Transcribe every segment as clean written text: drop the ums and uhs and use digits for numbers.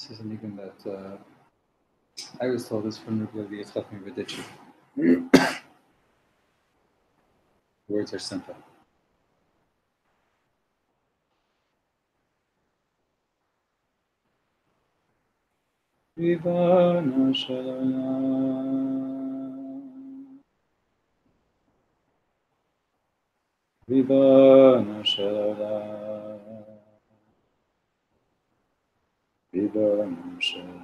This is an even that I was told this from Reb Shlomo Carlebach. Words are simple. Ribbono shel olam, Ribbono shel olam, Ribbono shel olam,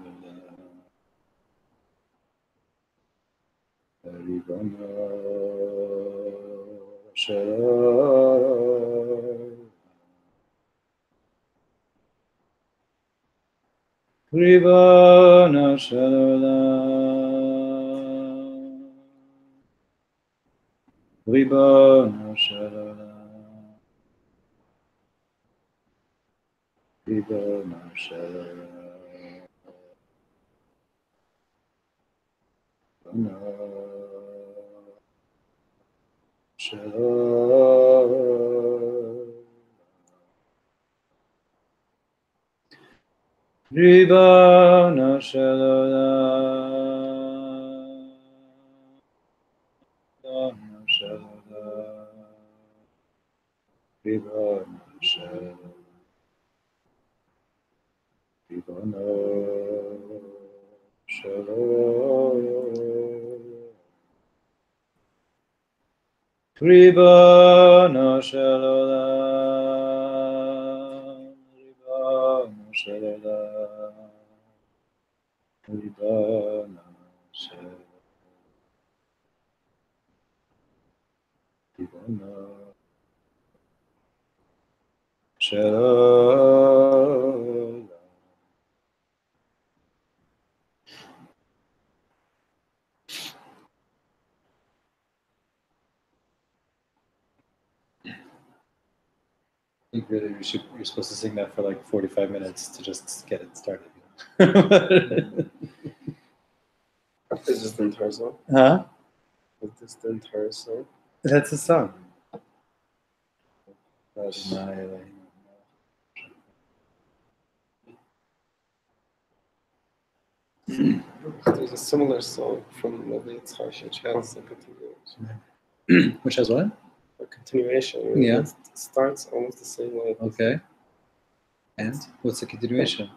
Ribbono shel olam, Ribbono shel olam, Ribbono shel olam, Ribbono shel olam, Ribbono shel olam, Ribbono shel olam, Ribbono shel olam, Ribbono shel olam, Ribbono shel olam, Ribbono shel olam, Ribbono shel olam, Ribbono shel olam, Ribbono shel olam. I think really you're supposed to sing that for like 45 minutes to just get it started. Is this the entire song? Huh? Is this the entire song? That's a song. There's a similar song from Reb Yitzchak which has a continuation. Which has what? A continuation. Yeah. It starts almost the same way. Okay. And what's the continuation?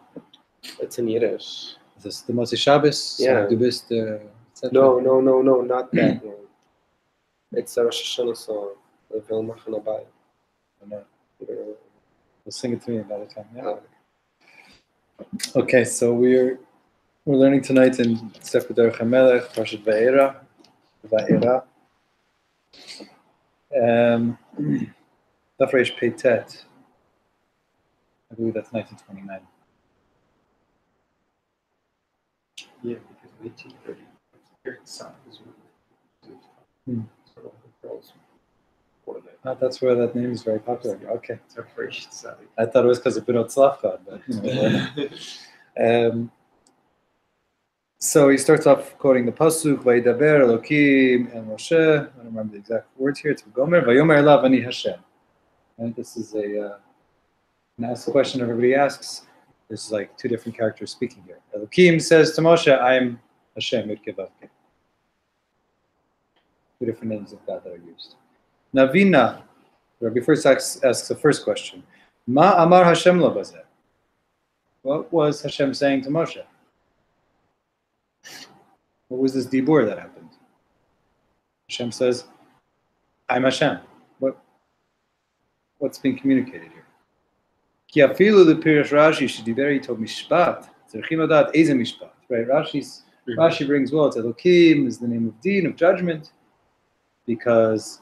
It's in Yiddish. Is this the Moshe Shabbos? Yeah. Du bist, No, not that one. It's a Rosh Hashanah song. Vil Machen Abayit. No. Well, sing it to me another time. Yeah. Okay, so we're learning tonight in Sefer Derech HaMelech, Parashat Va'era. Daf Reish Pei Tet. I believe that's 1929. Yeah, because 1830, the sun was Hmm. sort of the girls for that. That's where that name is very popular. Okay. It's our first Saturday. I thought it was because of Benot Tzlafchad, but so he starts off quoting the pasuk Vayidaber Elokim and Moshe. I don't remember the exact words here. It's Gomer Vayomer Elav Ani Hashem. And this is an asked question everybody asks. There's like two different characters speaking here. Elokim says to Moshe, "I'm Hashem Yudkevavke." Two different names of God that are used. Navina, Rabbi first asks the first question. Ma Amar Hashem lo bazeh. What was Hashem saying to Moshe? What was this dibur that happened? Hashem says, "I'm Hashem." What's being communicated here? Ki afilu lepirish Rashi shediberi tov mishpat tzarchim ladat eze mishpat. Right? Rashi brings it's Elokim is the name of Din, of judgment, because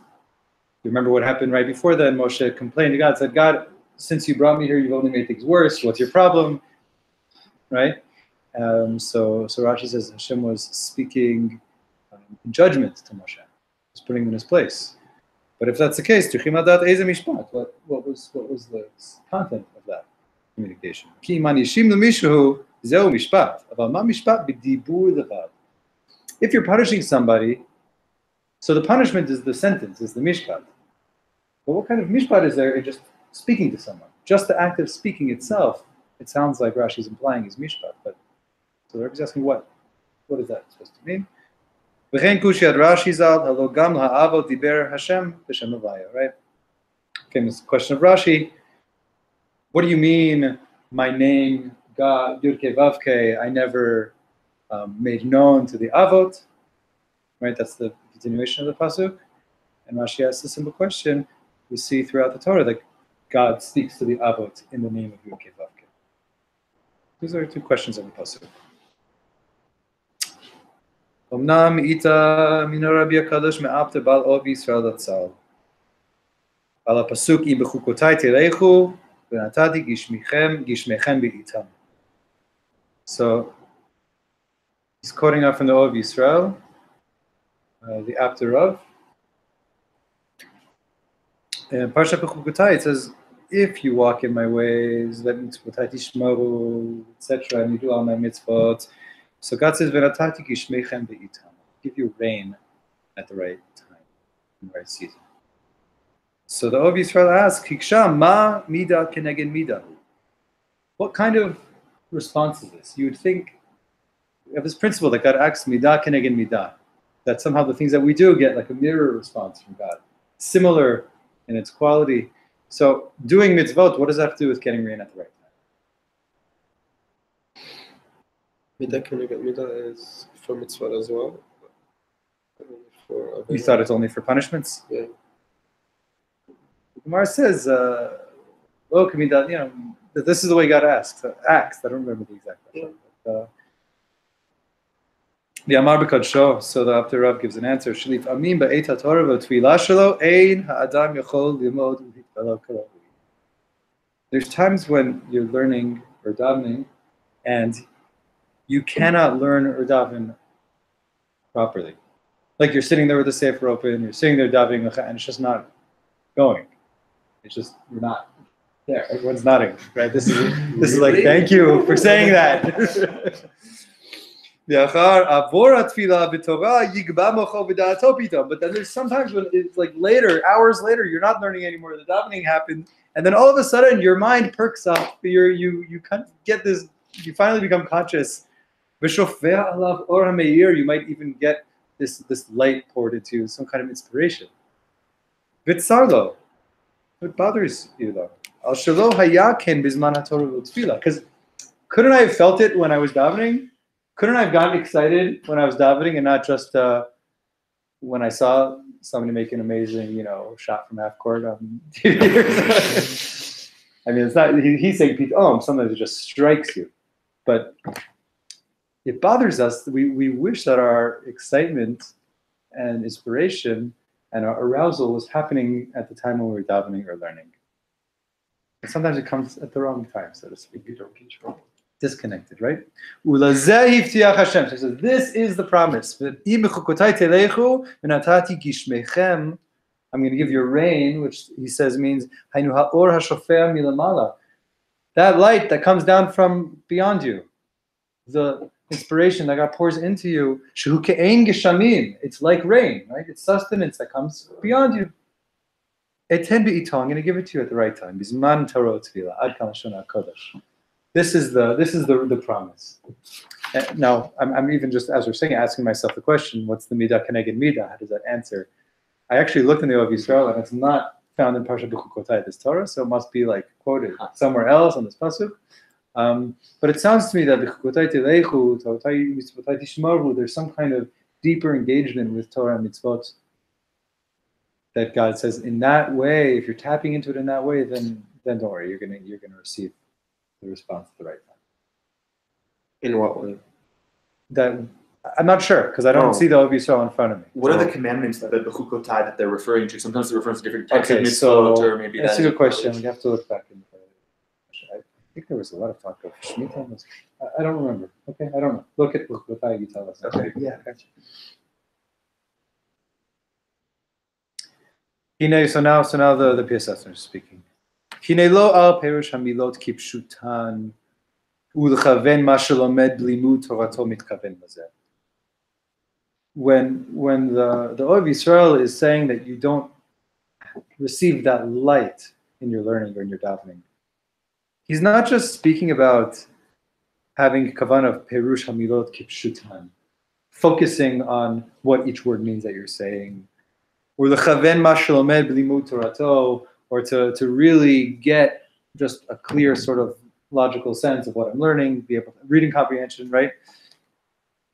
you remember what happened right before then. Moshe complained to God, said, "God, since you brought me here, you've only made things worse. What's your problem?" Right? So Rashi says Hashem was speaking in judgment to Moshe. He was putting him in his place. But if that's the case, what was the content of that communication? If you're punishing somebody, so the punishment is the sentence, is the mishpat. But what kind of mishpat is there in just speaking to someone? Just the act of speaking itself it sounds like Rashi's implying is mishpat, but so the Rebbe is asking what is that supposed to mean? V'chein kushi ad Rashi zal halo gam ha'avot diber Hashem b'shem Havaya, right? Okay, this question of Rashi. What do you mean, my name, God, Yudke Vavke, I never made known to the Avot? Right, that's the continuation of the Pasuk. And Rashi asks a simple question. We see throughout the Torah that God speaks to the Avot in the name of Yudke Vavke. These are two questions of the Pasuk. Omnam ita mina Rabbi HaKadosh me'apte bal ov Yisrael datzal. Ala pasuk im bechukotai telechu v'natati gishmechem be'itam. So he's quoting out from the Ov Yisrael, the Apter of. And Parsha Bechukotai, it says, if you walk in my ways, that mitzvotai tishmaru, etc., and you do all my mitzvot. So God says, v'natati gishmechem be'itam. Give you rain at the right time, in the right season. So the Ov Yisrael asks, Hiksha ma mida keneged mida. What kind of response is this? You would think, we have this principle that God asks mida keneged mida, that somehow the things that we do get like a mirror response from God, similar in its quality. So doing mitzvot, what does that have to do with getting rain at the right time? Mida keneged mida is for mitzvot as well. You thought it's only for punishments? Yeah. Gemara says, that this is the way God acts. I don't remember the exact question. The Amar B'Kodsho, so the Apter Rav gives an answer. Shlif Amim ba'et ha'Torah v'tfilah shelo ein ha'adam yachol limod v'hitpalo karavi. There's times when you're learning or davening, and you cannot learn or daven properly. Like you're sitting there with the sefer open, you're sitting there davening, and it's just not going. It's just, we're not there. Everyone's nodding, right? This is like, thank you for saying that. But then there's sometimes when it's like later, hours later, you're not learning anymore. The davening happened, and then all of a sudden your mind perks up. You kind of get this. You finally become conscious. You might even get this light poured into you, some kind of inspiration. Vitzarlo. What bothers you though? Because couldn't I have felt it when I was davening? Couldn't I have gotten excited when I was davening and not just when I saw somebody make an amazing, shot from half court on TV? I mean, it's not. He's saying, sometimes it just strikes you, but it bothers us. We wish that our excitement and inspiration and our arousal was happening at the time when we were davening or learning. And sometimes it comes at the wrong time, so to speak. You don't control. Disconnected, right? Hashem. So he says, this is the promise. I'm going to give you rain, which he says means that light that comes down from beyond you. The inspiration that God pours into you, it's like rain, right? It's sustenance that comes beyond you. I'm going to give it to you at the right time. This is the promise. Now, I'm even just, as we're saying, asking myself the question, what's the midah keneged midah? How does that answer? I actually looked in the Ov Yisrael, and it's not found in Parsha Bechukotai, this Torah, so it must be like quoted somewhere else on this pasuk. But it sounds to me that there's some kind of deeper engagement with Torah and mitzvot that God says in that way. If you're tapping into it in that way, then don't worry, you're gonna receive the response at the right time. In what way? That I'm not sure because I don't see the Ov Yisrael in front of me. What are the commandments that the Bechukotai that they're referring to? Sometimes they're referring to different types of mitzvot, or maybe that's a good question. We have to look back in the I think there was a lot of talk of Shemitah. I don't remember. Okay, I don't know. Look at Bechukotai, you tell us. Okay, yeah, gotcha. So now the Piaseczna is speaking. Hine lo al perush hamilot kipshutan ulchaven ma shelomed blimud torato mitkaven lazeh. When the Ov Yisrael is saying that you don't receive that light in your learning or in your davening, he's not just speaking about having kavanah of perush hamilot kipshutan, focusing on what each word means that you're saying, or lechaven ma shelomed b'limud torato, or to really get just a clear sort of logical sense of what I'm learning, be able to reading comprehension, right?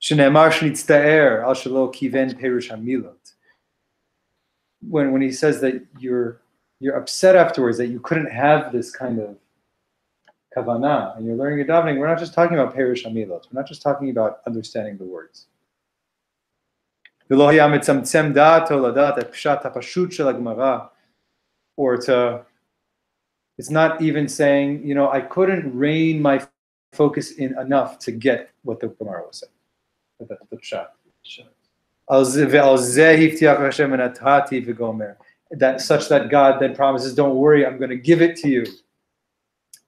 Shene'emar shenitzta'er al shelo kiven perush hamilot. When he says that you're upset afterwards that you couldn't have this kind of kavanah and you're learning your davening, we're not just talking about perush hamilot. We're not just talking about understanding the words. Or it's not even saying, I couldn't rein my focus in enough to get what the Gemara was saying. The pshat. That such that God then promises, don't worry, I'm going to give it to you.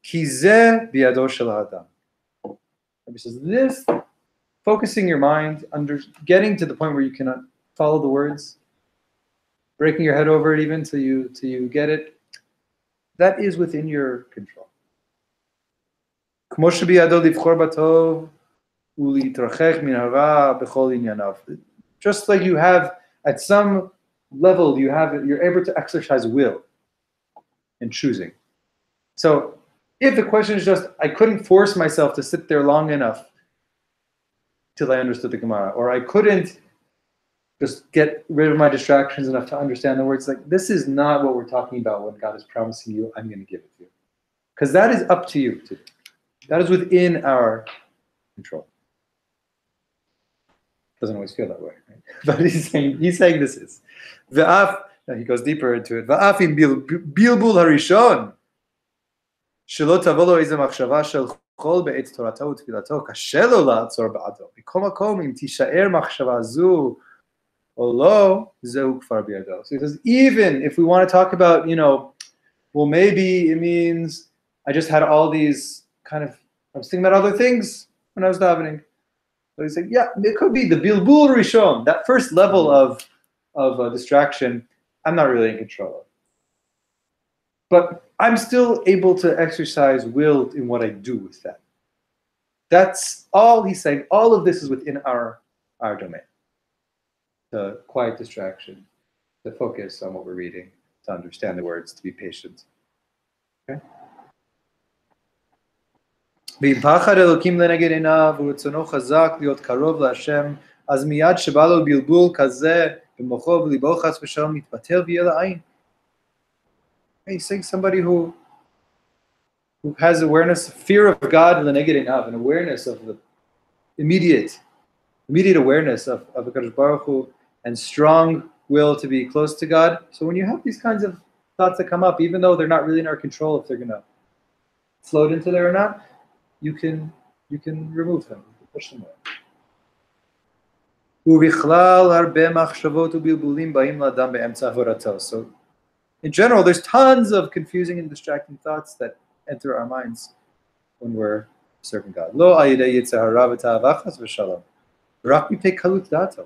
He says this, focusing your mind, getting to the point where you cannot follow the words, breaking your head over it even till you get it, that is within your control. Just like you have, at some level, you're able to exercise will and choosing. So if the question is just, I couldn't force myself to sit there long enough till I understood the Gemara, or I couldn't just get rid of my distractions enough to understand the words, like this is not what we're talking about when God is promising you, I'm going to give it to you. Because that is up to you to do. That is within our control. Doesn't always feel that way, right? But he's saying this is. Now he goes deeper into it. Va'af in bilbul harishon shelo tavo lo ize machshava shel chol be'etz torato u'tfilato kashe lo la'atzor ba'ado. B'kol makom im tishaer machshava zu o lo zehu kfar b'yado. So he says, even if we want to talk about, well, maybe it means I just had all these I was thinking about other things when I was davening. So he's saying, yeah, it could be the bilbul rishon, that first level of distraction, I'm not really in control of. But I'm still able to exercise will in what I do with that. That's all he's saying. All of this is within our domain. The quiet distraction, to focus on what we're reading, to understand the words, to be patient. Okay? ואם פחד אלוקים לנגד עיניו ורצונו חזק להיות קרוב להשם, אז מיד שבא לו בלבול כזה במוחו וליבו חס ושלום מתבטל ויהיה לעין. He's saying somebody who has awareness, fear of God לנגד עיניו, an awareness of the immediate awareness of HaKadosh Baruch Hu, and strong will to be close to God. So when you have these kinds of thoughts that come up, even though they're not really in our control if they're going to float into there or not, you can remove them, you can push them away. So in general, there's tons of confusing and distracting thoughts that enter our minds when we're serving God.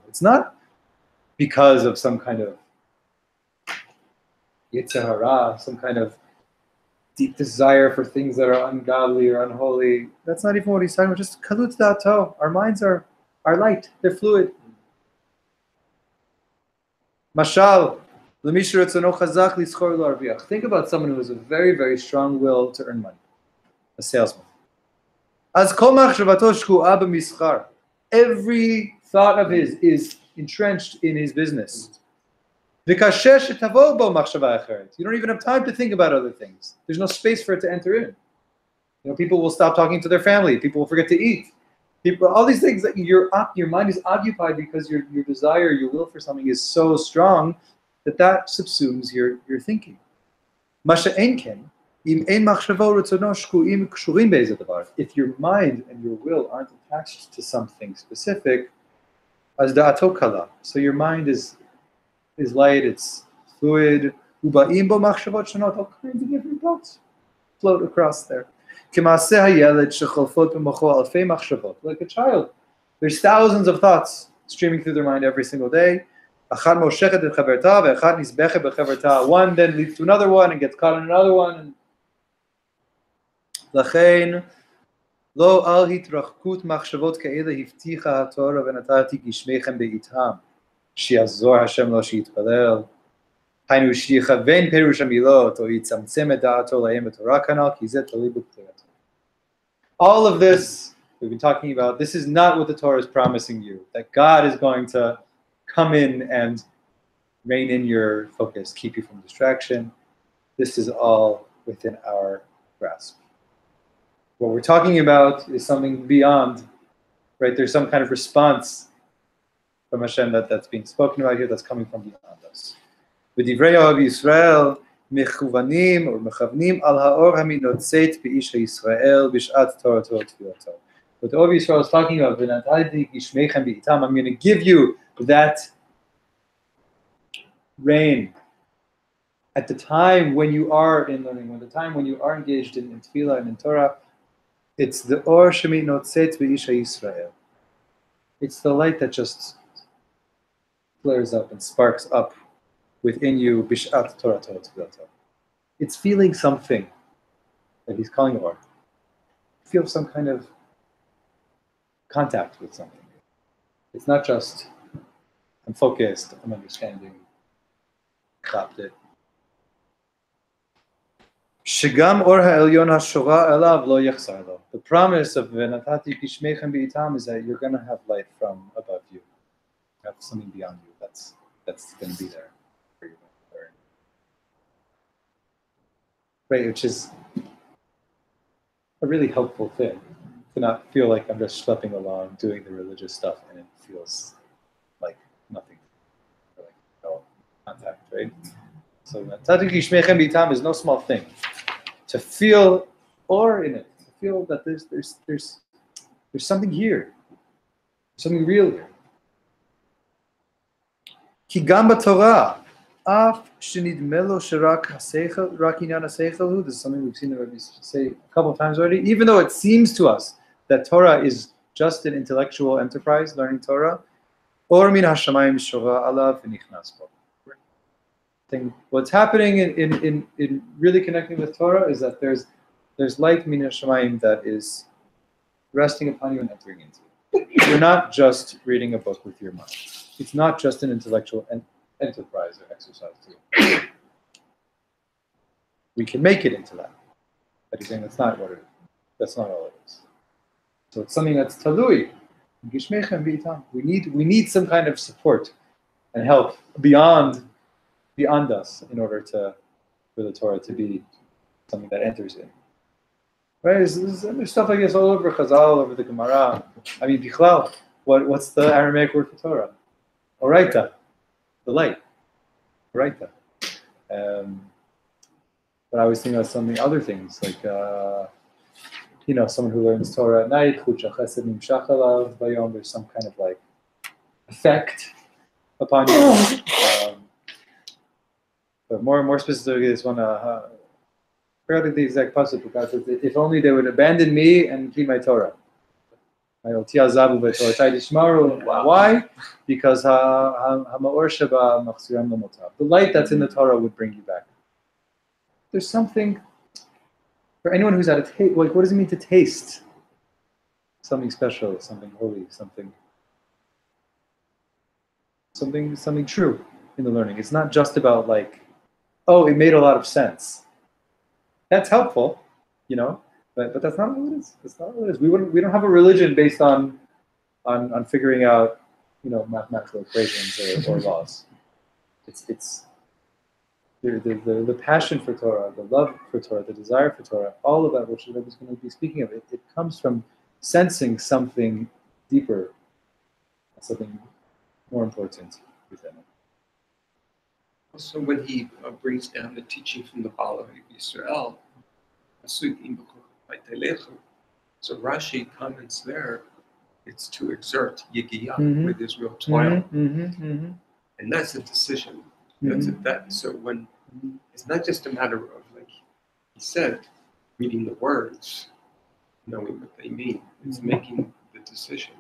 It's not because of some kind of Yetzer Hara, some kind of deep desire for things that are ungodly or unholy. That's not even what he's talking about. Just kalut dato. Our minds are light. They're fluid. Mashal, think about someone who has a very, very strong will to earn money. A salesman. Every thought of his is entrenched in his business. You don't even have time to think about other things. There's no space for it to enter in. People will stop talking to their family. People will forget to eat. All these things that your mind is occupied because your desire, your will for something is so strong that subsumes your thinking. If your mind and your will aren't attached to something specific, so your mind is light, it's fluid, all kinds of different thoughts float across there. Like a child, there's thousands of thoughts streaming through their mind every single day. One then leads to another one and gets caught in another one. לכן, לא על התרחקות מחשבות כאלה הבטיחה התורה ונתתי גשמיכם בעיתם, שיעזור השם לו שיתפלל, היינו שיכוון פירוש המילות, או יצמצם את דעתו להם בתורה כנ"ל, כי זה תלוי בבחירתו. All of this we've been talking about, this is not what the Torah is promising you, that God is going to come in and rein in your focus, keep you from distraction. This is all within our grasp. What we're talking about is something beyond, right? There's some kind of response from Hashem that's being spoken about here that's coming from beyond us. ודברי אוהב ישראל מכוונים או מכוונים על האור המנוצץ באיש הישראל בשעת תורתו ותפילתו. What the Ovi Yisrael is talking about, ונתתי גשמיכם בעיתם, I'm going to give you that rain at the time when you are in learning, at the time when you are engaged in tefillah and in Torah. It's the or sheminotzetz b'isha Yisrael. It's the light that just flares up and sparks up within you bishat Torah tefillah. It's feeling something that he's calling or. Feel some kind of contact with something. It's not just I'm focused, I'm understanding, clapped it. Shigam or ha'elyon ha'shora elav lo yachsar lo. The promise of v'natati gishmechem b'itam is that you're going to have light from above you. You have something beyond you that's going to be there for you. Right, which is a really helpful thing, to not feel like I'm just schlepping along doing the religious stuff and it feels like nothing, or like no contact, right? So v'natati gishmechem b'itam is no small thing. To feel or in it, to feel that there's something here, something real here. Ki gam b'Torah, af shenidme lo sherak haseichel, rak inyan haseichel hu. This is something we've seen the Rebbe say a couple of times already. Even though it seems to us that Torah is just an intellectual enterprise, learning Torah, or min hashamayim shora alav v'nichnas bo. What's happening in really connecting with Torah is that there's light min hashamayim that is resting upon you and entering into you. You're not just reading a book with your mind. It's not just an intellectual enterprise or exercise too. We can make it into that. But he's saying that's not what it is. That's not all it is. So it's something that's talui. We need some kind of support and help beyond us in order for the Torah to be something that enters in. Right? There's stuff like this all over Chazal, all over the Gemara. I mean, Bichlal, what's the Aramaic word for Torah? Oraita, the light. Oraita. But I was thinking about other things, like, someone who learns Torah at night, there's some kind of like effect upon you. But more specifically, this one, I forgot the exact passage, because if only they would abandon me and keep my Torah. Why? Because the light that's in the Torah would bring you back. There's something, for anyone who's at a taste, like, what does it mean to taste? Something special, something holy, something true in the learning. It's not just about like, oh, it made a lot of sense. That's helpful, but that's not what it is. That's not what it is. We don't have a religion based on figuring out, mathematical equations or laws. It's the passion for Torah, the love for Torah, the desire for Torah, all of that, which the Rebbe is going to be speaking of, it comes from sensing something deeper, something more important within it. Also, when he brings down the teaching from the Baal of Yisrael, so Rashi comments there, it's to exert yigiyah with his real toil, and that's a decision. So when it's not just a matter of, like he said, reading the words, knowing what they mean. It's making the decision.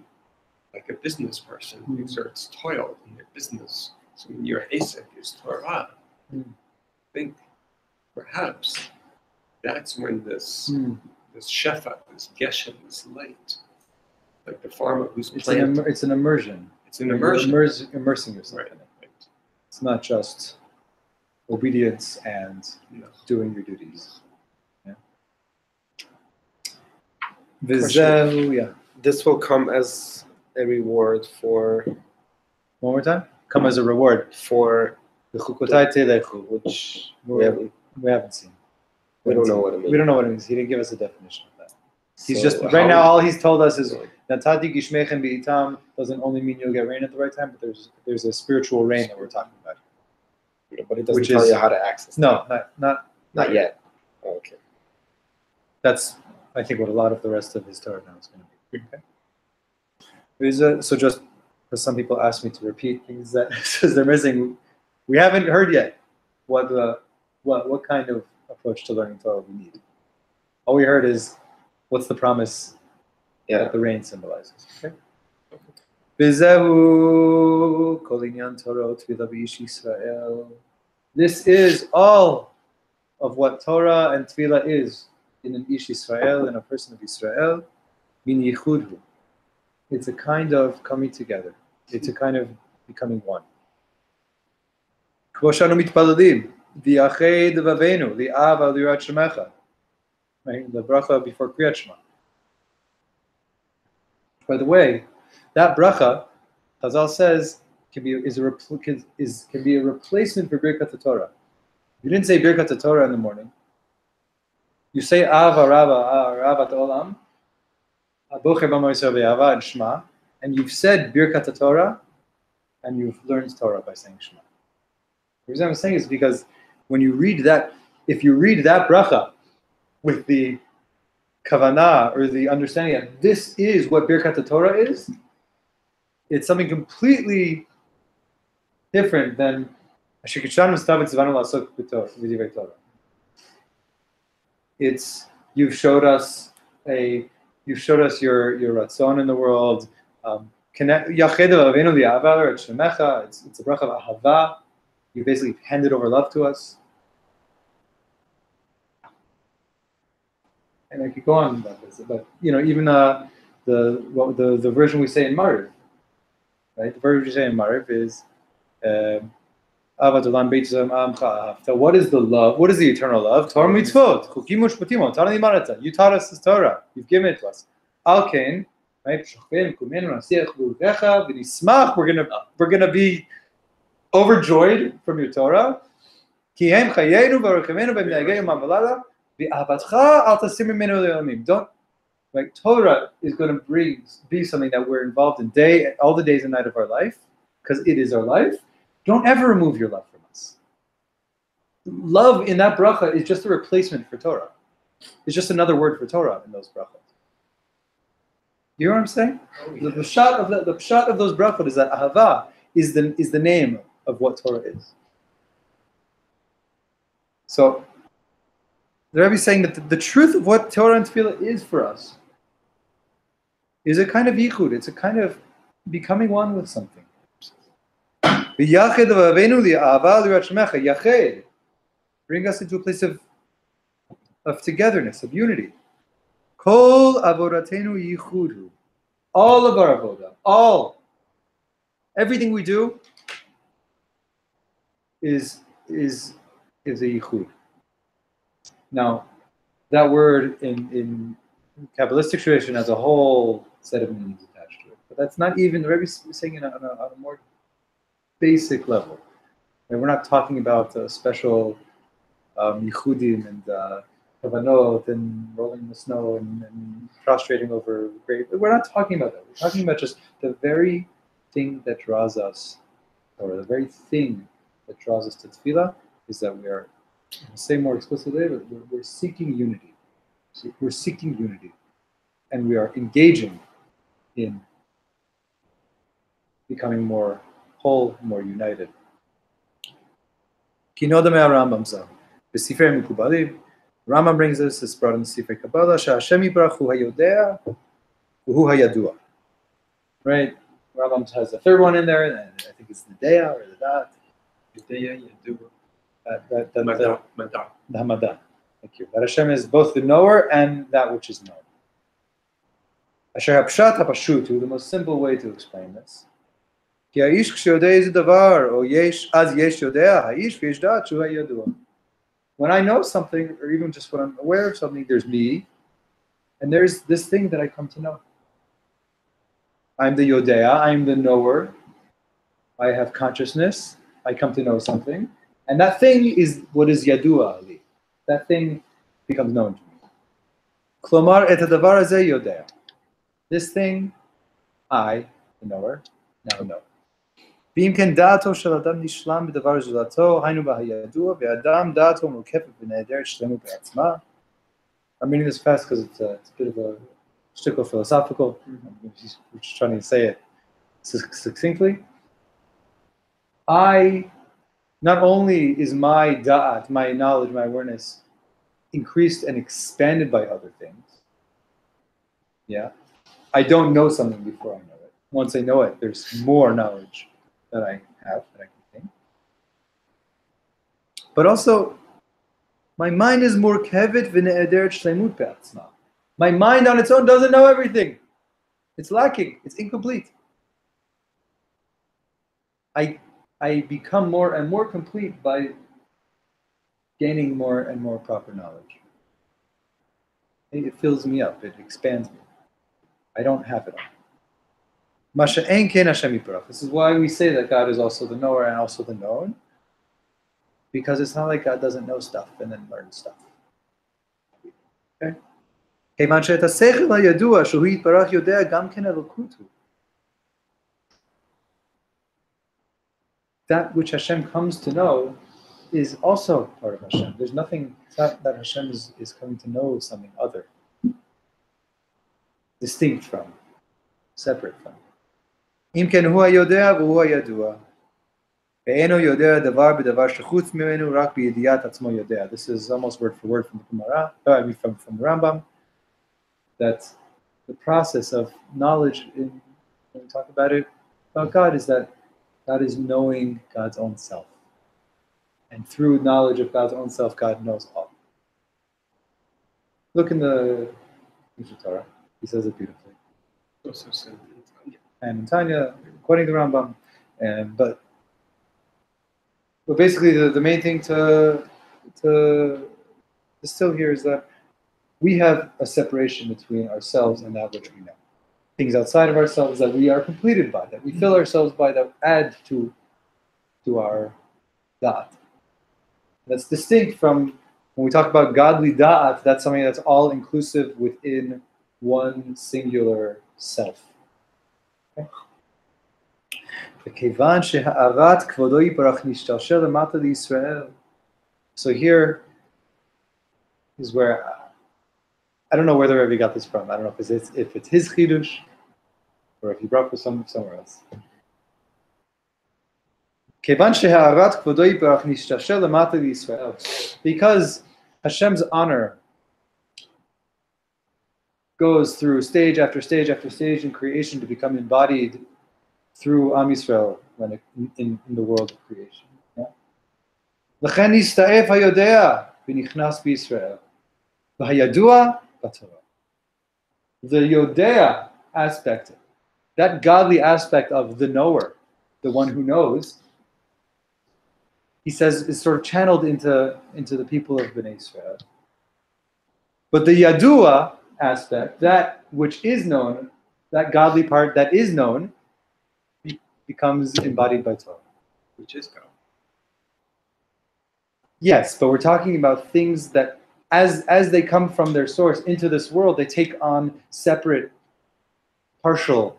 Like a business person who exerts toil in their business. So when your Asik is Torah, I think perhaps that's when this this shefa, this geshem, this light, like the farmer who's It's planting. an immersion. It's an immersion. You're immersing yourself Right. in it. It's not just obedience and No. doing your duties. Yeah. Question. Yeah. This will come as a reward for One more time. Come as a reward. for The chukotai telechu, which we haven't seen. we don't know what it means. We don't know what it means. He didn't give us a definition of that. He's So just how right now. would- All he's told us is Natati gishmechem b'itam doesn't only mean you'll get rain at the right time, but there's a spiritual rain that we're talking about. But it doesn't which tell is- you how to access it. No, Not yet. Oh, okay. That's I think what a lot of the rest of his Torah now is going to be. Okay. So just because some people ask me to repeat things that says they're missing, we haven't heard yet what kind of approach to learning Torah we need. All we heard is what's the promise that the rain symbolizes. Okay. Bizehu kol inyan Torah tefillah b'ish Yisrael. This is all of what Torah and tefillah is in an ish Yisrael, in a person of Israel. Min yichudhu. It's a kind of coming together. It's a kind of becoming one. K'mo shanu mitpalalim v'yached v'avenu li'ava li'rat shemecha. Right, the bracha before Kriyat Shema. By the way, that bracha, Chazal says, can be a replacement for Birkat Torah. You didn't say Birkat Torah in the morning. You say Ava Rava Ravat Olam, Bocher B'Moisar V'Ava and Shema, and you've said Birkat Torah, and you've learned Torah by saying Shema. The reason I'm saying is because when you read that, if you read that bracha with the kavanah or the understanding that this is what Birkat Torah is, it's something completely different than it's you've showed us your ratzon in the world. It's a bracha of ahava. You basically handed over love to us. And I could go on about this, but even the version we say in Mariv, right? The version we say in Mariv is what is the love? What is the eternal love? Torah mitzvot. You taught us this Torah. You've given it to us. Alkein, right? We're gonna be overjoyed from your Torah. Don't, like, Torah is going to be something that we're involved in all the days and night of our life, because it is our life. Don't ever remove your love from us. Love in that bracha is just a replacement for Torah. It's just another word for Torah in those brachot. You know what I'm saying? Oh, yeah. The pshat of those brachot is that ahava is the name of what Torah is. So the Rebbe is saying that the truth of what Torah and Tefillah is for us is a kind of yichud. It's a kind of becoming one with something. Yached, bring us into a place of togetherness, of unity. Kol avodatenu yichudhu. All of our avodah, everything we do is a yichud. Now, that word in Kabbalistic tradition has a whole set of meanings attached to it. But that's not even, the Rebbe is saying it on a more basic level. And we're not talking about special yichudim and kavanot and rolling in the snow and prostrating over grave. We're not talking about that. We're talking about just the very thing that draws us, or the very thing that draws us to tefillah, is that we are, I'll say more explicitly, but we're seeking unity. We're seeking unity. And we are engaging in becoming more whole, more united. Rambam brings us, it's brought in the Sifrei Kabbalah, Sha'Hashem Yibrach hu hayodea uhu hayadua. Right? Rambam has the third one in there, and I think it's the Dea or the Dat. Yedea Yadua. The Hamada. Thank you. That Hashem is both the knower and that which is known. Asher hapshat hapashutu, the most simple way to explain this. Ki ha'ish kshodei is davar, or yesh az yesh yodea ha'ish v'yesh da'at shu ha'yadua. When I know something, or even just when I'm aware of something, there's me, and there's this thing that I come to know. I'm the yodea, I'm the knower. I have consciousness. I come to know something, and that thing is what is yadua ali. That thing becomes known to me. Klomar et hadavar hazeh yodea. This thing, I, the knower, now know. V'im ken da'ato shel adam nishlam b'davar zulato, hainu b'hayadua, v'adam da'ato murkefet b'nehederet shlemu b'atzma. I'm reading this fast because it's a bit of a shtickle philosophical. We're just trying to say it succinctly. Not only is my da'at, my knowledge, my awareness, increased and expanded by other things. Yeah. I don't know something before I know it. Once I know it, there's more knowledge that I have, that I can think. But also, my mind is more kevet v'ne'ederet shleimut be'atzma. My mind on its own doesn't know everything. It's lacking. It's incomplete. I become more and more complete by gaining more and more proper knowledge. It fills me up. It expands me. I don't have it all. This is why we say that God is also the knower and also the known. Because it's not like God doesn't know stuff and then learn stuff. Okay? That which Hashem comes to know is also part of Hashem. There's nothing, it's not that Hashem is coming to know something other. Distinct from, separate from. This is almost word for word from the Gemara, from the Rambam, that the process of knowledge, when we talk about it, about God, is that God is knowing God's own self. And through knowledge of God's own self, God knows all. Look in the Torah. He says it beautifully. And in Tanya, quoting the Rambam, but basically the main thing to distill here is that we have a separation between ourselves and that which we know. Things outside of ourselves that we are completed by, that we fill ourselves by, that add to our da'at. That's distinct from when we talk about godly da'at. That's something that's all inclusive within one singular self. Okay? So here is where I don't know where the Rebbe got this from. I don't know if it's his chidush or if he brought it from somewhere else. Because Hashem's honor goes through stage after stage after stage in creation to become embodied through Am Yisrael when in the world of creation. The Yodea aspect, that godly aspect of the knower, the one who knows, he says is sort of channeled into the people of Bnei Israel. But the Yadua aspect, that which is known, that godly part that is known, becomes embodied by Torah. Which is God. Yes, but we're talking about things that as they come from their source into this world, they take on separate, partial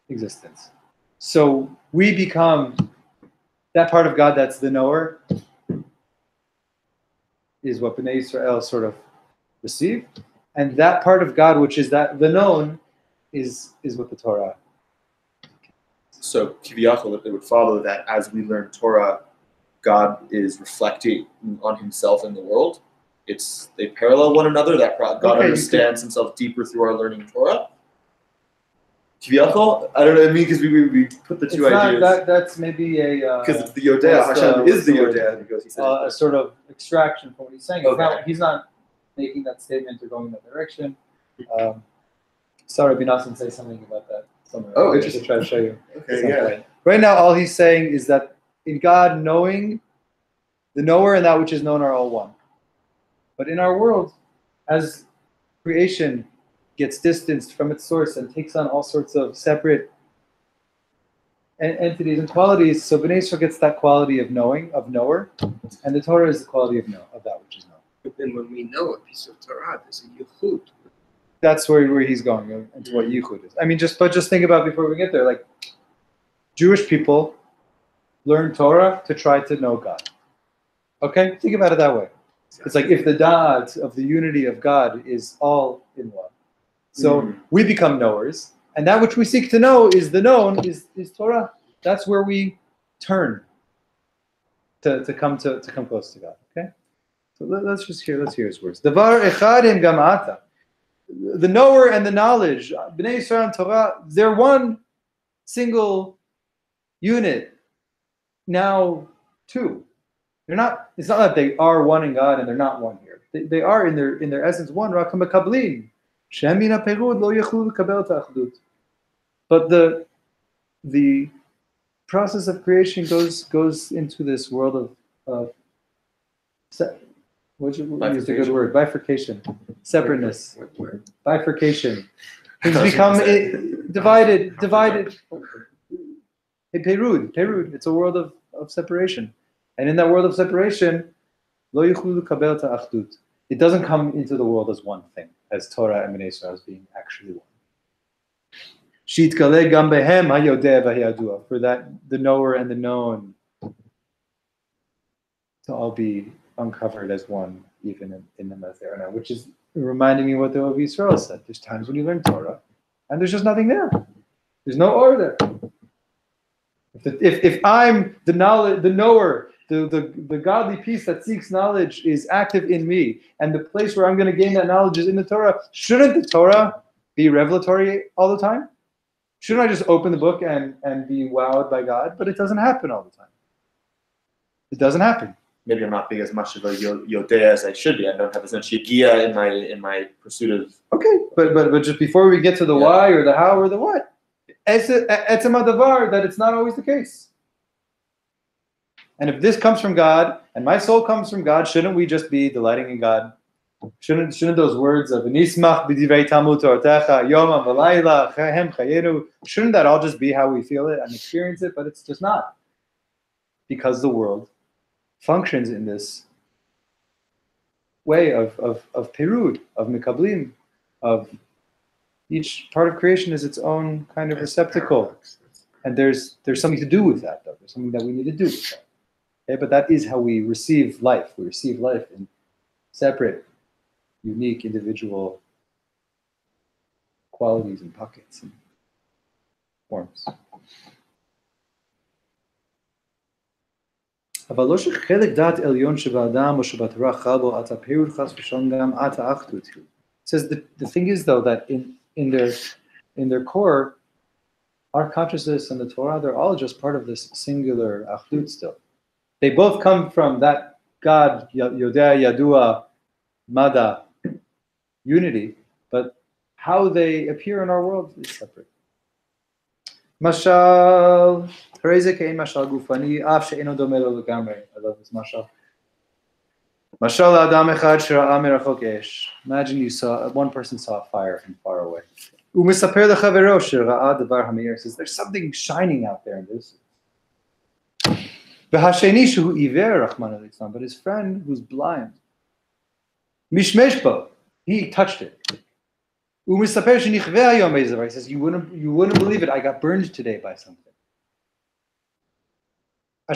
existence. So we become that part of God that's the knower, is what Bnei Israel sort of receive, and that part of God, which is that the known, is what the Torah. So kiviyachol, it would follow that as we learn Torah, God is reflecting on Himself in the world. They parallel one another. That God understands Himself deeper through our learning Torah. Kiviyachol? I don't know. I mean, because we put the two ideas. That's maybe a Because the Yodea, Hashem is the Yodea, because he said a sort of extraction from what he's saying. Okay. He's not making that statement or going in that direction. Sorry, Binasan say something about that somewhere. Oh, I interesting. should try to show you. Okay, yeah. Point. Right now, all he's saying is that in God, knowing, the knower and that which is known are all one. But in our world, as creation gets distanced from its source and takes on all sorts of separate entities and qualities, so Bnei Yisrael gets that quality of knowing, of knower, and the Torah is the quality of that which is known. But then when we know a piece of Torah, there's a yichud. That's where he's going into what yichud is. I mean, just think about before we get there. Like Jewish people learn Torah to try to know God. Okay, think about it that way. It's like if the dot of the unity of God is all in one. So we become knowers, and that which we seek to know is the known, is Torah. That's where we turn to come close to God. Okay, so let's hear his words. Davar echadim gamata. The knower and the knowledge, Bnei Yisrael and Torah, they're one single unit. Now two. They're not. It's not that they are one in God and they're not one here. They are in their essence one. But the process of creation goes into this world of what use a good word? Bifurcation, separateness, bifurcation. Things become divided. Perud. It's a world of separation. And in that world of separation, it doesn't come into the world as one thing, as Torah and Bnei Yisrael as being actually one. For that, the knower and the known to all be uncovered as one, even in the Mathera, which is reminding me what the Ovi Yisrael said. There's times when you learn Torah, and there's just nothing there. There's no order. If I'm the knowledge, the knower, the godly piece that seeks knowledge is active in me, and the place where I'm going to gain that knowledge is in the Torah, shouldn't the Torah be revelatory all the time? Shouldn't I just open the book and be wowed by God? But it doesn't happen all the time. It doesn't happen. Maybe I'm not being as much of a Yodea as I should be. I don't have as much Yigia in my pursuit of. Okay, but just before we get to the why or the how or the what, it's a davar that it's not always the case. And if this comes from God and my soul comes from God, shouldn't we just be delighting in God? Shouldn't those words of Nismach b'divrei Talmud Tortecha Yom v'layla Chahem Chayenu, shouldn't that all just be how we feel it and experience it? But it's just not, because the world functions in this way of perud, of mikablim, of each part of creation is its own kind of receptacle, and there's something to do with that, though. There's something that we need to do with that. Okay? But that is how we receive life. We receive life in separate, unique, individual qualities and pockets and forms. It says the thing is, though, that in their core, our consciousness and the Torah, they're all just part of this singular achdut still. They both come from that God, Yodea, Yadua, Mada, unity, but how they appear in our world is separate. Mashal, mashal gufani, af she'eno domeh lo legamrei. I love this mashal. Mashal adam echad shera'a merachok esh. Imagine one person saw a fire from far away. U'mesaper lechavero shera'a davar hameir. Says there's something shining out there in this. V'hasheni shehu iver rachmana litzlan. But his friend who's blind, mishmesh bo, he touched it. He says, you wouldn't believe it. I got burned today by something. They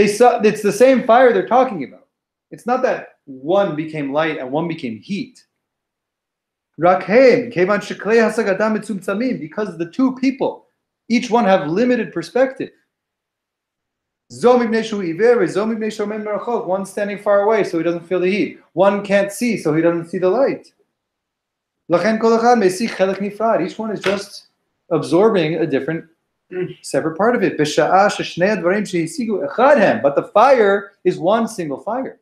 saw, it's the same fire they're talking about. It's not that one became light and one became heat. Because the two people, each one have limited perspective. One standing far away, so he doesn't feel the heat. One can't see, so he doesn't see the light. Each one is just absorbing a different, separate part of it. But the fire is one single fire.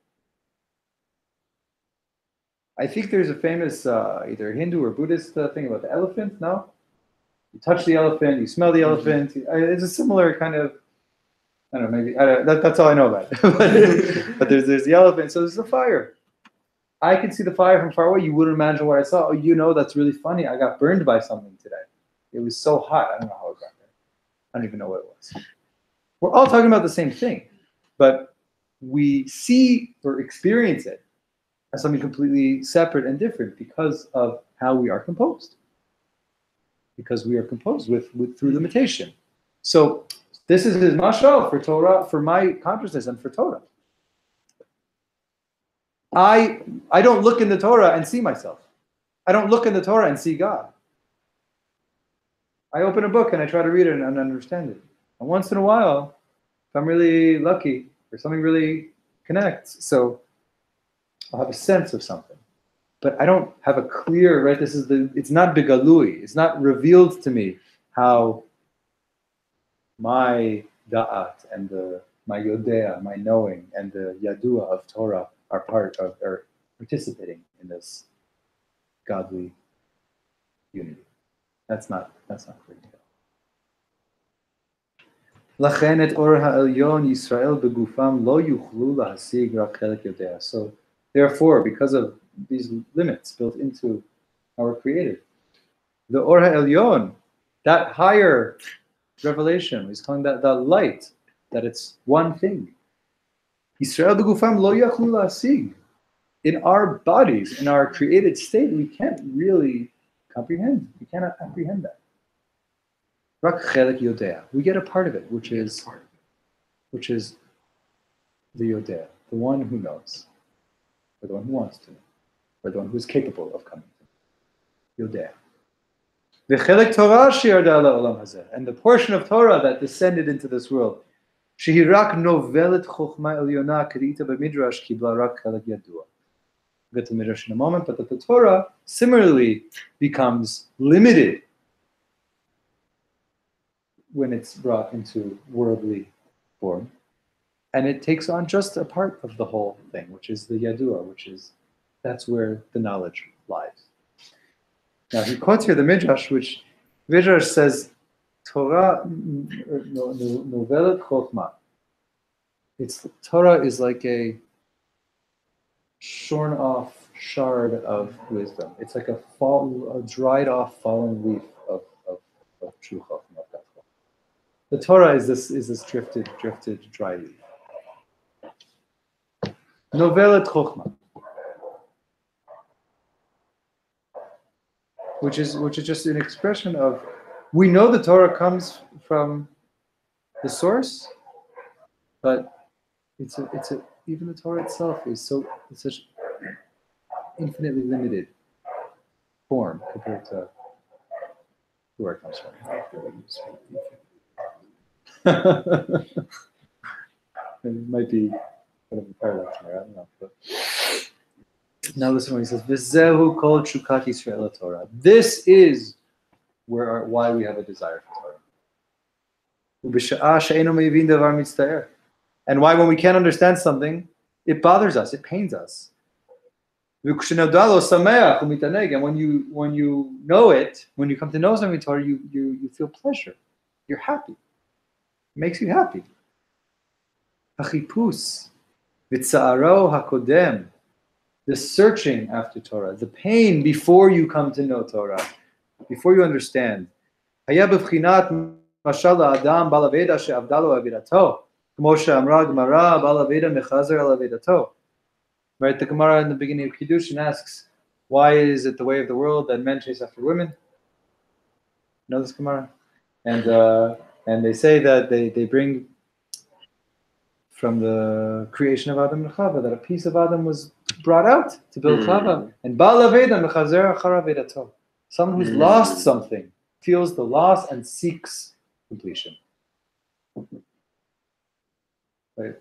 I think there's a famous either Hindu or Buddhist thing about the elephant. No, you touch the elephant, you smell the elephant. It's a similar kind of. I don't know. Maybe that's all I know about it. but there's the elephant. So there's the fire. I can see the fire from far away. You wouldn't imagine what I saw. Oh, that's really funny. I got burned by something today. It was so hot. I don't know how it got there. I don't even know what it was. We're all talking about the same thing, but we see or experience it as something completely separate and different because of how we are composed. Because we are composed with through limitation. So this is his mashal for Torah, for my consciousness and for Torah. I don't look in the Torah and see myself. I don't look in the Torah and see God. I open a book and I try to read it and understand it. And once in a while, if I'm really lucky or something really connects, so I'll have a sense of something. But I don't have a clear, right? It's not bigalui. It's not revealed to me how my da'at and my yodea, my knowing, and the yadua of Torah are participating in this godly unity. That's not clear. Lachen et or ha'elyon Yisrael begufam lo yuchlu lahasig rak chelek yodea. So therefore, because of these limits built into our Creator, the or ha'elyon, that higher revelation, is calling that light, that it's one thing. Yisrael begufam lo yuchlu lahasig. In our bodies, in our created state, we can't really comprehend. We cannot apprehend that. Rak chelek yodea. We get a part of it, which is the yodea, the one who knows, or the one who wants to know, or the one who is capable of coming to know. Yodea. V'chelek Torah she'yarda la'olam hazeh, and the portion of Torah that descended into this world, shehi rak novelet chokhma elyona kerita b'midrash kibla rak chelek yadua. We'll get to Midrash in a moment, but that the Torah similarly becomes limited when it's brought into worldly form. And it takes on just a part of the whole thing, which is the Yadua, that's where the knowledge lies. Now he quotes here the Midrash, which Midrash says, Torah novelet chokhmah. Torah is like a shorn off shard of wisdom. It's like a dried off fallen leaf of true chokhmah. The Torah is this drifted dry leaf. Novelet chokhmah, which is just an expression of, we know the Torah comes from the source, but even the Torah itself is such infinitely limited form compared to where it comes from. It might be kind of a paradox there, I don't know. But now listen when he says, "V'zehu kol chukat Yisrael Torah." This is why we have a desire for Torah. U'b'sha'ah she'eino me'ivin davar mitzta'er. And why, when we can't understand something, it bothers us, it pains us. And when you know it, when you come to know something Torah, you feel pleasure. You're happy. It makes you happy. Achipus, v'tza'aro hakodem, the searching after Torah, the pain before you come to know Torah, before you understand. Haya b'vchinat mashal ha'adam bal aveda she'avda lo avedato. Right, the Gemara in the beginning of Kiddushin asks, why is it the way of the world that men chase after women? You know this Gemara? And they say that they bring from the creation of Adam and Chava that a piece of Adam was brought out to build Chava. And someone who's lost something feels the loss and seeks completion. Right?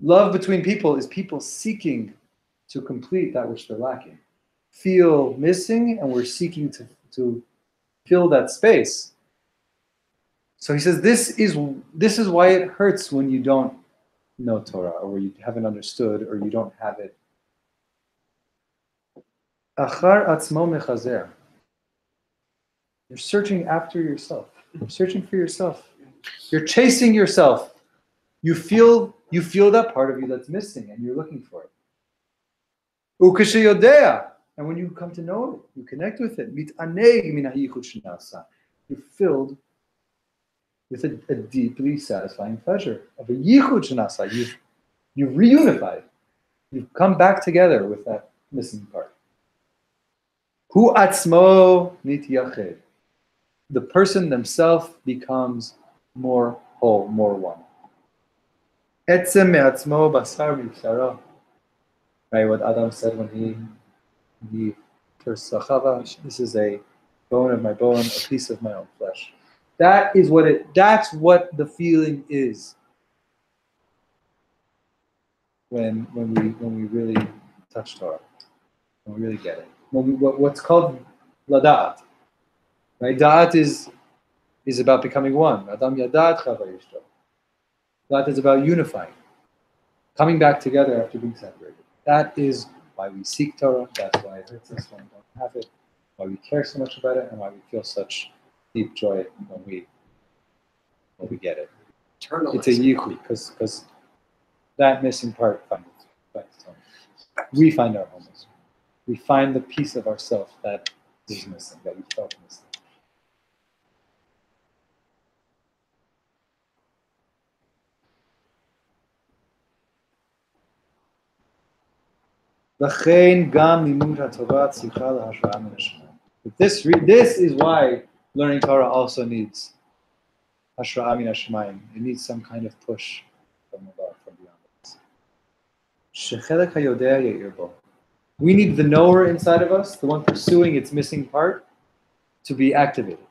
Love between people is people seeking to complete that which they're lacking. feel missing, and we're seeking to fill that space. So he says this is why it hurts when you don't know Torah, or you haven't understood, or you don't have it. Achar atzmo mechazer. You're searching after yourself. You're searching for yourself. You're chasing yourself. You feel that part of you that's missing, and you're looking for it. Ukeshiyodea. And when you come to know it, you connect with it. Mit'aneg min hayichud shenasa. You're filled with a deeply satisfying pleasure of a yichud shenasa. You've reunified. You've come back together with that missing part. Hu atzmo nityached. The person themselves becomes more whole, more one. Etzem me'atzmo basar mibsharo. Right, what Adam said when he first saw Chava, this is a bone of my bone, a piece of my own flesh. That's what the feeling is when we really touch Torah, when we really get it. What's called lada'at, right? Da'at is about becoming one. Adam yadat chava yishto. Da'at is about unifying, coming back together after being separated. That is why we seek Torah. That's why it hurts us when we don't have it. Why we care so much about it, and why we feel such deep joy when we get it. It's a yichud, because that missing part finds its home. We find our home. We find the piece of ourselves that is missing, that we felt missing. This is why learning Torah also needs Hashra'a min hashamayim. It needs some kind of push from above, from beyond us. We need the knower inside of us, the one pursuing its missing part, to be activated.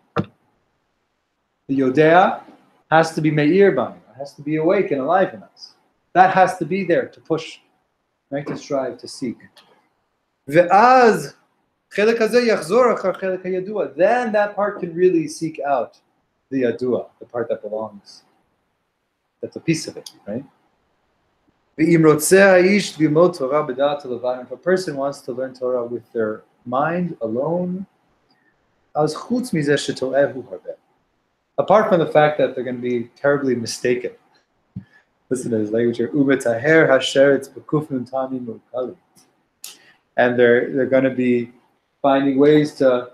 The Yodea has to be me'ir banu, it has to be awake and alive in us. That has to be there to push, right? To strive, to seek. Ve'az chelek hazeh yachzor achar chelek hayadua. Then that part can really seek out the yadua, the part that belongs. That's a piece of it, right? If a person wants to learn Torah with their mind alone, apart from the fact that they're going to be terribly mistaken. Listen to this language here. And they're going to be finding ways to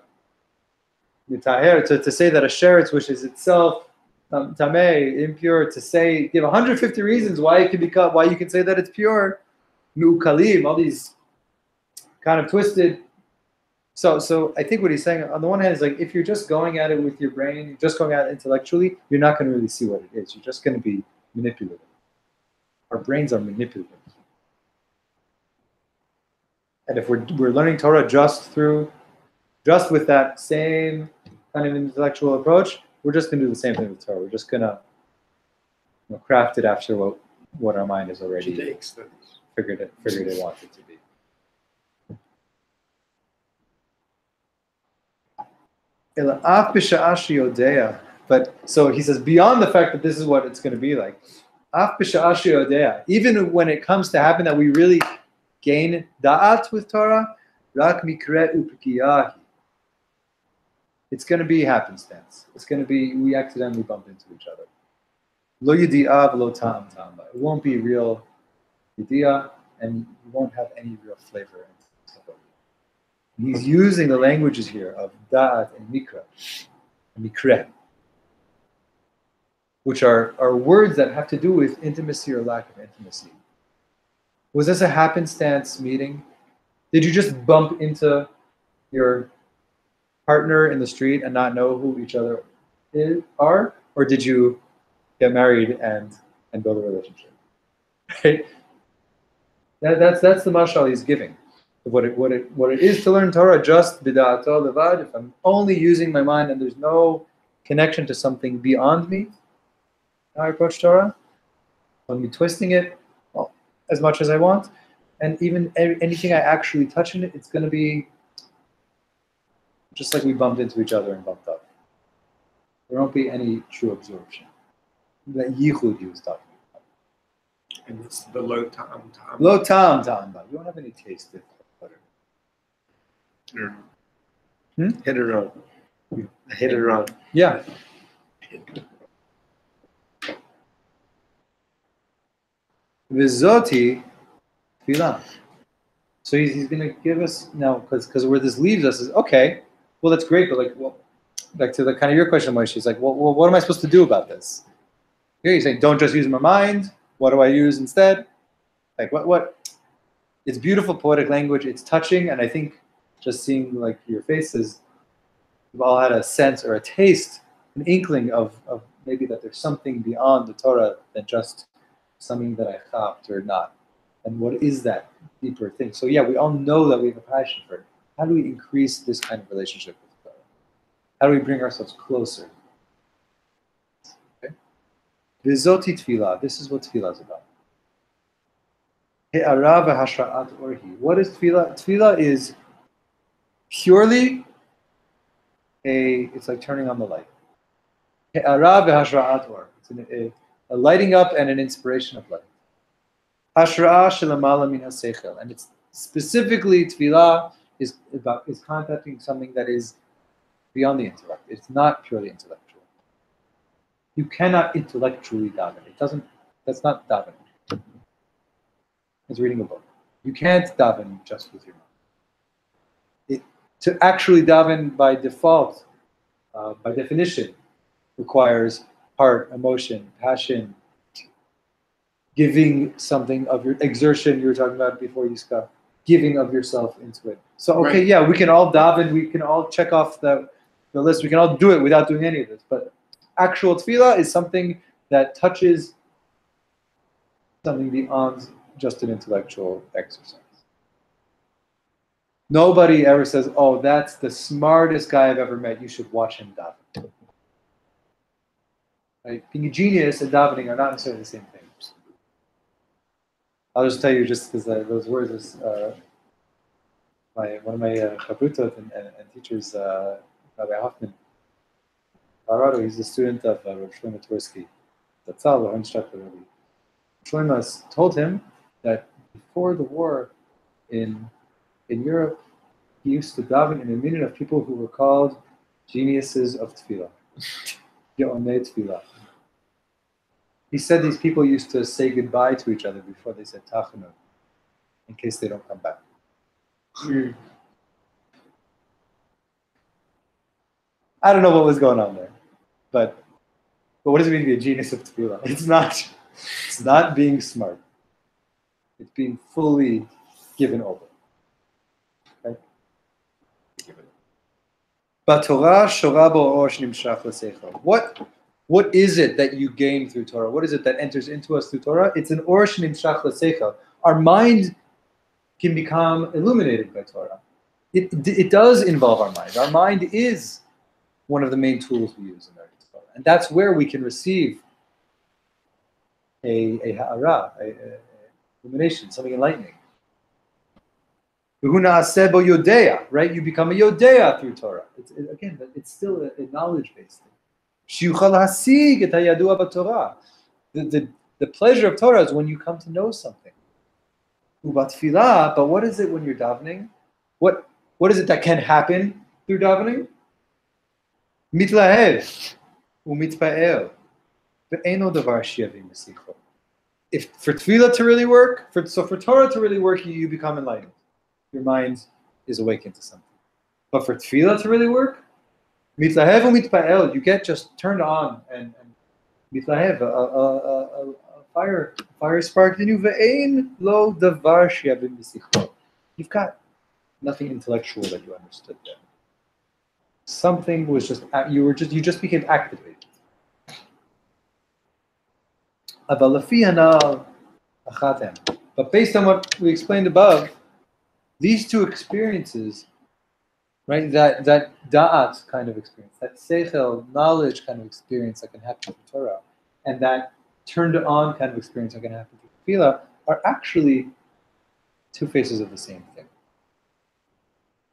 say that a sheretz, which is itself tameh, impure, give 150 reasons why it can become, why you can say that it's pure. Mu'kalim, all these kind of twisted. So I think what he's saying on the one hand is like, if you're just going at it with your brain, you're just going at it intellectually, you're not going to really see what it is. You're just going to be manipulative. Our brains are manipulative. And if we're learning Torah just with that same kind of intellectual approach, we're just going to do the same thing with Torah. We're just going to craft it after what our mind has already figured it wants it to be. But so he says, beyond the fact that this is what it's going to be like, even when it comes to happen that we really gain da'at with Torah, it's going to be happenstance. It's going to be, we accidentally bump into each other. Lo yedi'ah v'lo ta'am ta'am. It won't be real yedi'ah, and you won't have any real flavor. He's using the languages here of da'at and mikra, and mikreh, which are words that have to do with intimacy or lack of intimacy. Was this a happenstance meeting? Did you just bump into your partner in the street and not know who each other are? Or did you get married and build a relationship? Right? That's the mashal he's giving. What it is to learn Torah just bida'ato levad, if I'm only using my mind and there's no connection to something beyond me, how I approach Torah, I'm be twisting it as much as I want, and even anything I actually touch in it, it's going to be just like we bumped into each other and bumped up. There won't be any true absorption. That yichud he was talking about. And it's the low tam. Lo tam ta'am. You don't have any taste of butter. Hit it on. Hit it on. Yeah. Vizoti tefillah. So he's going to give us now, because where this leaves us is okay. Well, that's great, but back to the kind of your question, Moshe. He's like, well, what am I supposed to do about this? Here he's saying, don't just use my mind. What do I use instead? Like what? It's beautiful poetic language. It's touching, and I think just seeing like your faces, we've all had a sense or a taste, an inkling of maybe that there's something beyond the Torah than just something that I chopped or not. And what is that deeper thing? So yeah, we all know that we have a passion for it. How do we increase this kind of relationship with Torah? How do we bring ourselves closer? Okay. Vizoti tefillah. This is what tefillah is about. He'ara v'hashra'at orhi. What is tefillah? Tefillah is purely it's like turning on the light. He'ara v'hashra'at or. It's a lighting up and an inspiration of light. Hashra'a shelamala min haseichel, and it's specifically tefillah is contacting something that is beyond the intellect. It's not purely intellectual. You cannot intellectually daven. It doesn't. That's not davening. It's reading a book. You can't daven just with your mind. To actually daven by default, by definition, requires heart, emotion, passion, giving something of your exertion you were talking about before, Yiska, giving of yourself into it. So, okay, Right. yeah, we can all daven, we can all check off the list, we can all do it without doing any of this, but actual tefillah is something that touches something beyond just an intellectual exercise. Nobody ever says, oh, that's the smartest guy I've ever met, you should watch him daven. Right? Being a genius and davening are not necessarily the same thing. I'll just tell you, just because those words is one of my chabrutot and teachers, Rabbi Hoffman, Colorado. He's a student of Reb Shlomo Carlebach. Shlomo told him that before the war in Europe, he used to daven in a minyan of people who were called geniuses of tefillah. Geonei tefillah. He said these people used to say goodbye to each other before they said tachanun, in case they don't come back. I don't know what was going on there, but what does it mean to be a genius of tefillah? It's not being smart. It's being fully given over. Okay? What is it that you gain through Torah? What is it that enters into us through Torah? It's an or shenimshach l'seichel. Our mind can become illuminated by Torah. It does involve our mind. Our mind is one of the main tools we use in our Torah. And that's where we can receive a ha'ara, a illumination, something enlightening. Right? You become a yodea through Torah. It's still a knowledge-based thing. The pleasure of Torah is when you come to know something. But what is it when you're davening? What is it that can happen through davening? Mitlahev umitpa'el ve'eno davar she'yavim b'sicho. If for tefillah to really work, for Torah to really work, you become enlightened. Your mind is awakened to something. But for tefillah to really work, mitlahev umitpa'el, you get just turned on and mitlahev, a fire sparked in you. Ve'ein lo davar she'yavim b'sicho. You've got nothing intellectual that you understood there. Something was you just became activated. But based on what we explained above, these two experiences, right, that da'at kind of experience, that seichel, knowledge kind of experience that can happen through Torah, and that turned on kind of experience that can happen through tefillah, are actually two faces of the same thing.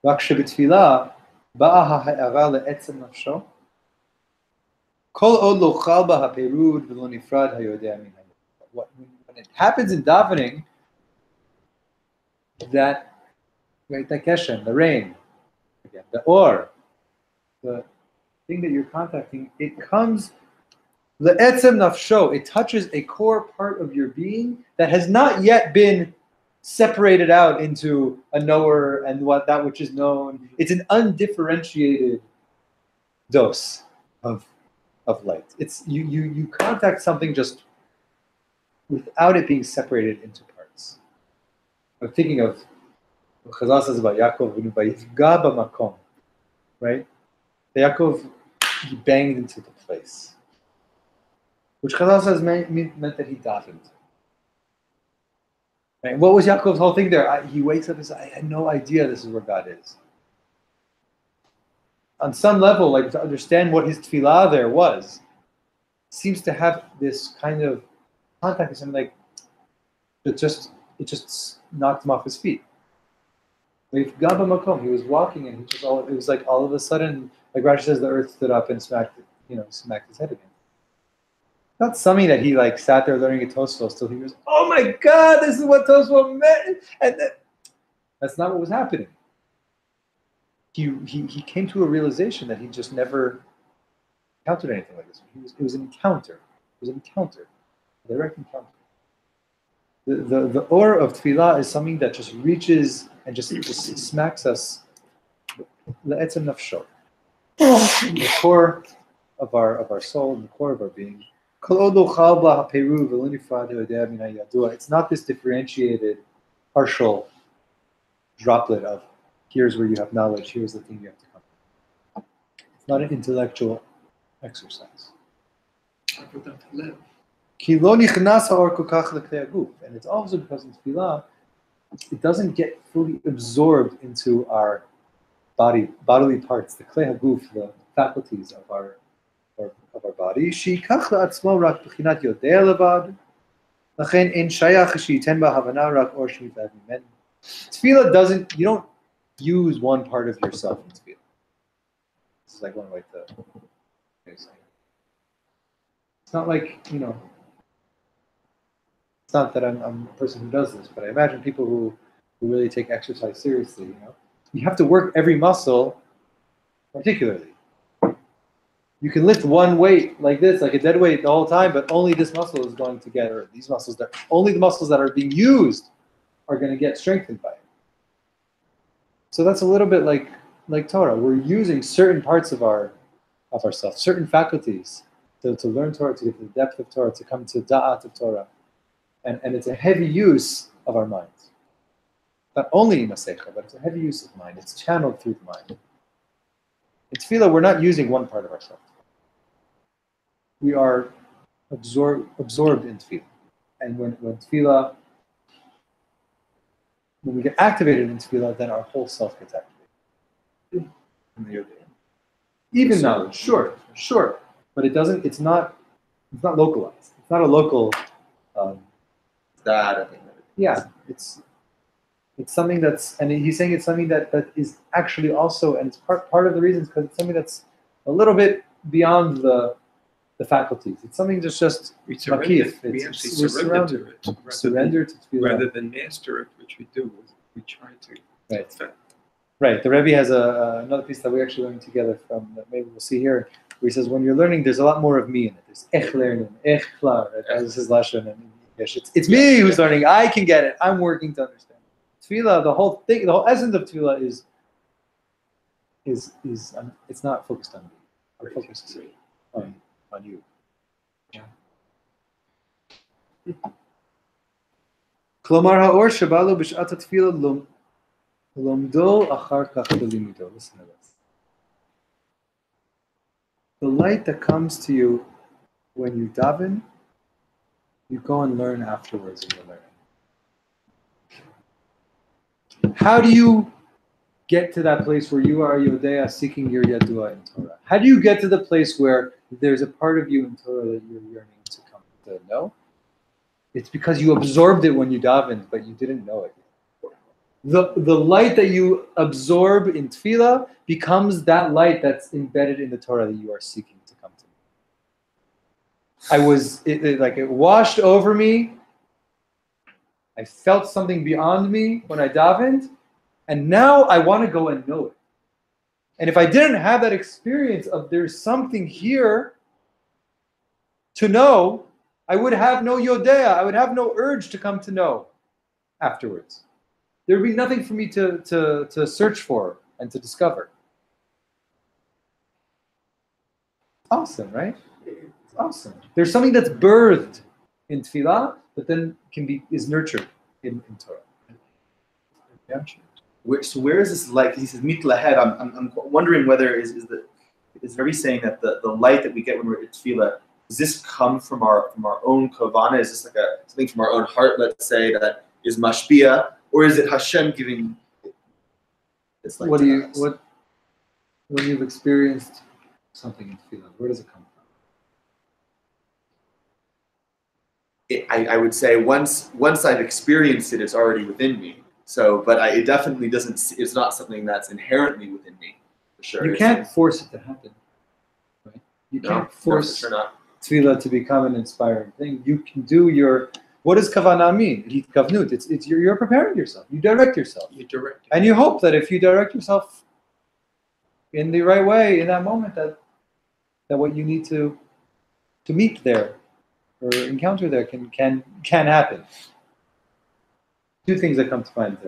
Rak shebetfilah, באה ההערה לעצם נפשו, כל עוד לא חל בה הפירוד ולא נפרד היודע מן היודע. When it happens in davening, that, right, the keshem, the rain, again, the or, the thing that you're contacting, it comes le'etzem nafsho, it touches a core part of your being that has not yet been separated out into a knower and what that which is known. It's an undifferentiated dose of light. It's you contact something just without it being separated into parts. I'm thinking of what Chazal says about Yaakov, v'yifga b'makom, right? Yaakov, he banged into the place, which Chazal says meant that he davened. Right? What was Yaakov's whole thing there? He wakes up and says, I had no idea this is where God is. On some level, like to understand what his tefillah there was, seems to have this kind of contact with something like it just knocked him off his feet. He was walking and it was like all of a sudden, like Rashi says, the earth stood up and smacked his head again. Not something that he like sat there learning a Tosfos till he goes, oh my God, this is what Tosfos meant. And that's not what was happening. He came to a realization that he just never encountered anything like this. It was an encounter. It was an encounter, a direct encounter. The aura of tefillah is something that just reaches and just smacks us le'etzem nafsho, in the core of our soul, in the core of our being. It's not this differentiated, partial droplet of here's where you have knowledge, here's the thing you have to come. It's not an intellectual exercise. And it's also because in tefillah, it doesn't get fully absorbed into our bodily parts, the klei haguf, the faculties of our body. Tefillah doesn't, you don't use one part of yourself in tefillah. This is like one way to say. It's not like, it's not that I'm a person who does this, but I imagine people who really take exercise seriously, You have to work every muscle particularly. You can lift one weight like this, like a dead weight the whole time, but only this muscle is going to get, or these muscles, only the muscles that are being used are going to get strengthened by it. So that's a little bit like Torah. We're using certain parts of ourselves, certain faculties to learn Torah, to get to the depth of Torah, to come to da'at of Torah. And it's a heavy use of our minds. Not only in Masecha, but it's a heavy use of mind. It's channeled through the mind. In tefillah, we're not using one part of ourselves. We are absorbed in tefillah. And when tefillah, when we get activated in tefillah, then our whole self gets activated. Even knowledge, sure. But it's not localized. It's not a local yeah, it's something that's, and he's saying it's something that is actually also, and it's part of the reason is because it's something that's a little bit beyond the faculties. It's something that's just we surrender to it. Surrender to tefillah. Rather than master it, which we do, we try to perfect. Right. The Rebbe has another piece that we actually learned together from, that maybe we'll see here, where he says, when you're learning, there's a lot more of me in it. There's ech learning, ech klar, right? That was his lashon, and it's me who's learning. I can get it. I'm working to understand. Tefillah, the whole thing, the whole essence of tefillah is it's not focused on me. Our focus is on you. Klomar ha'or shabalo b'shat ha'tefillah lomdo achar kach b'limido. Listen to this. The light that comes to you when you daven, you go and learn afterwards in the learning. How do you get to that place where you are Yodea seeking your Yadua in Torah? How do you get to the place where there's a part of you in Torah that you're yearning to come to know? It's because you absorbed it when you davened, but you didn't know it. The light that you absorb in tefillah becomes that light that's embedded in the Torah that you are seeking to come to. It washed over me. I felt something beyond me when I davened, and now I want to go and know it. And if I didn't have that experience of there's something here to know, I would have no yodea, I would have no urge to come to know afterwards. There would be nothing for me to search for and to discover. Awesome, right? It's awesome. There's something that's birthed in tefillah, but then is nurtured in Torah. Yeah. So where is this light? He says mitlahed. I'm wondering whether is Rebbe saying that the light that we get when we're at tefillah, does this come from our own kavana? Is this like something from our own heart? Let's say that is mashpia, or is it Hashem giving this light? When you've experienced something in tefillah, where does it come from? I would say once I've experienced it, it's already within me. So, but it definitely doesn't. It's not something that's inherently within me, for sure. You can't force it to happen. Right? You can't force tefillah to become an inspiring thing. You can do what does kavanah mean? It's you're preparing yourself. You direct yourself. And you hope that if you direct yourself in the right way in that moment, that what you need to meet there or encounter there can happen. Two things that come to mind.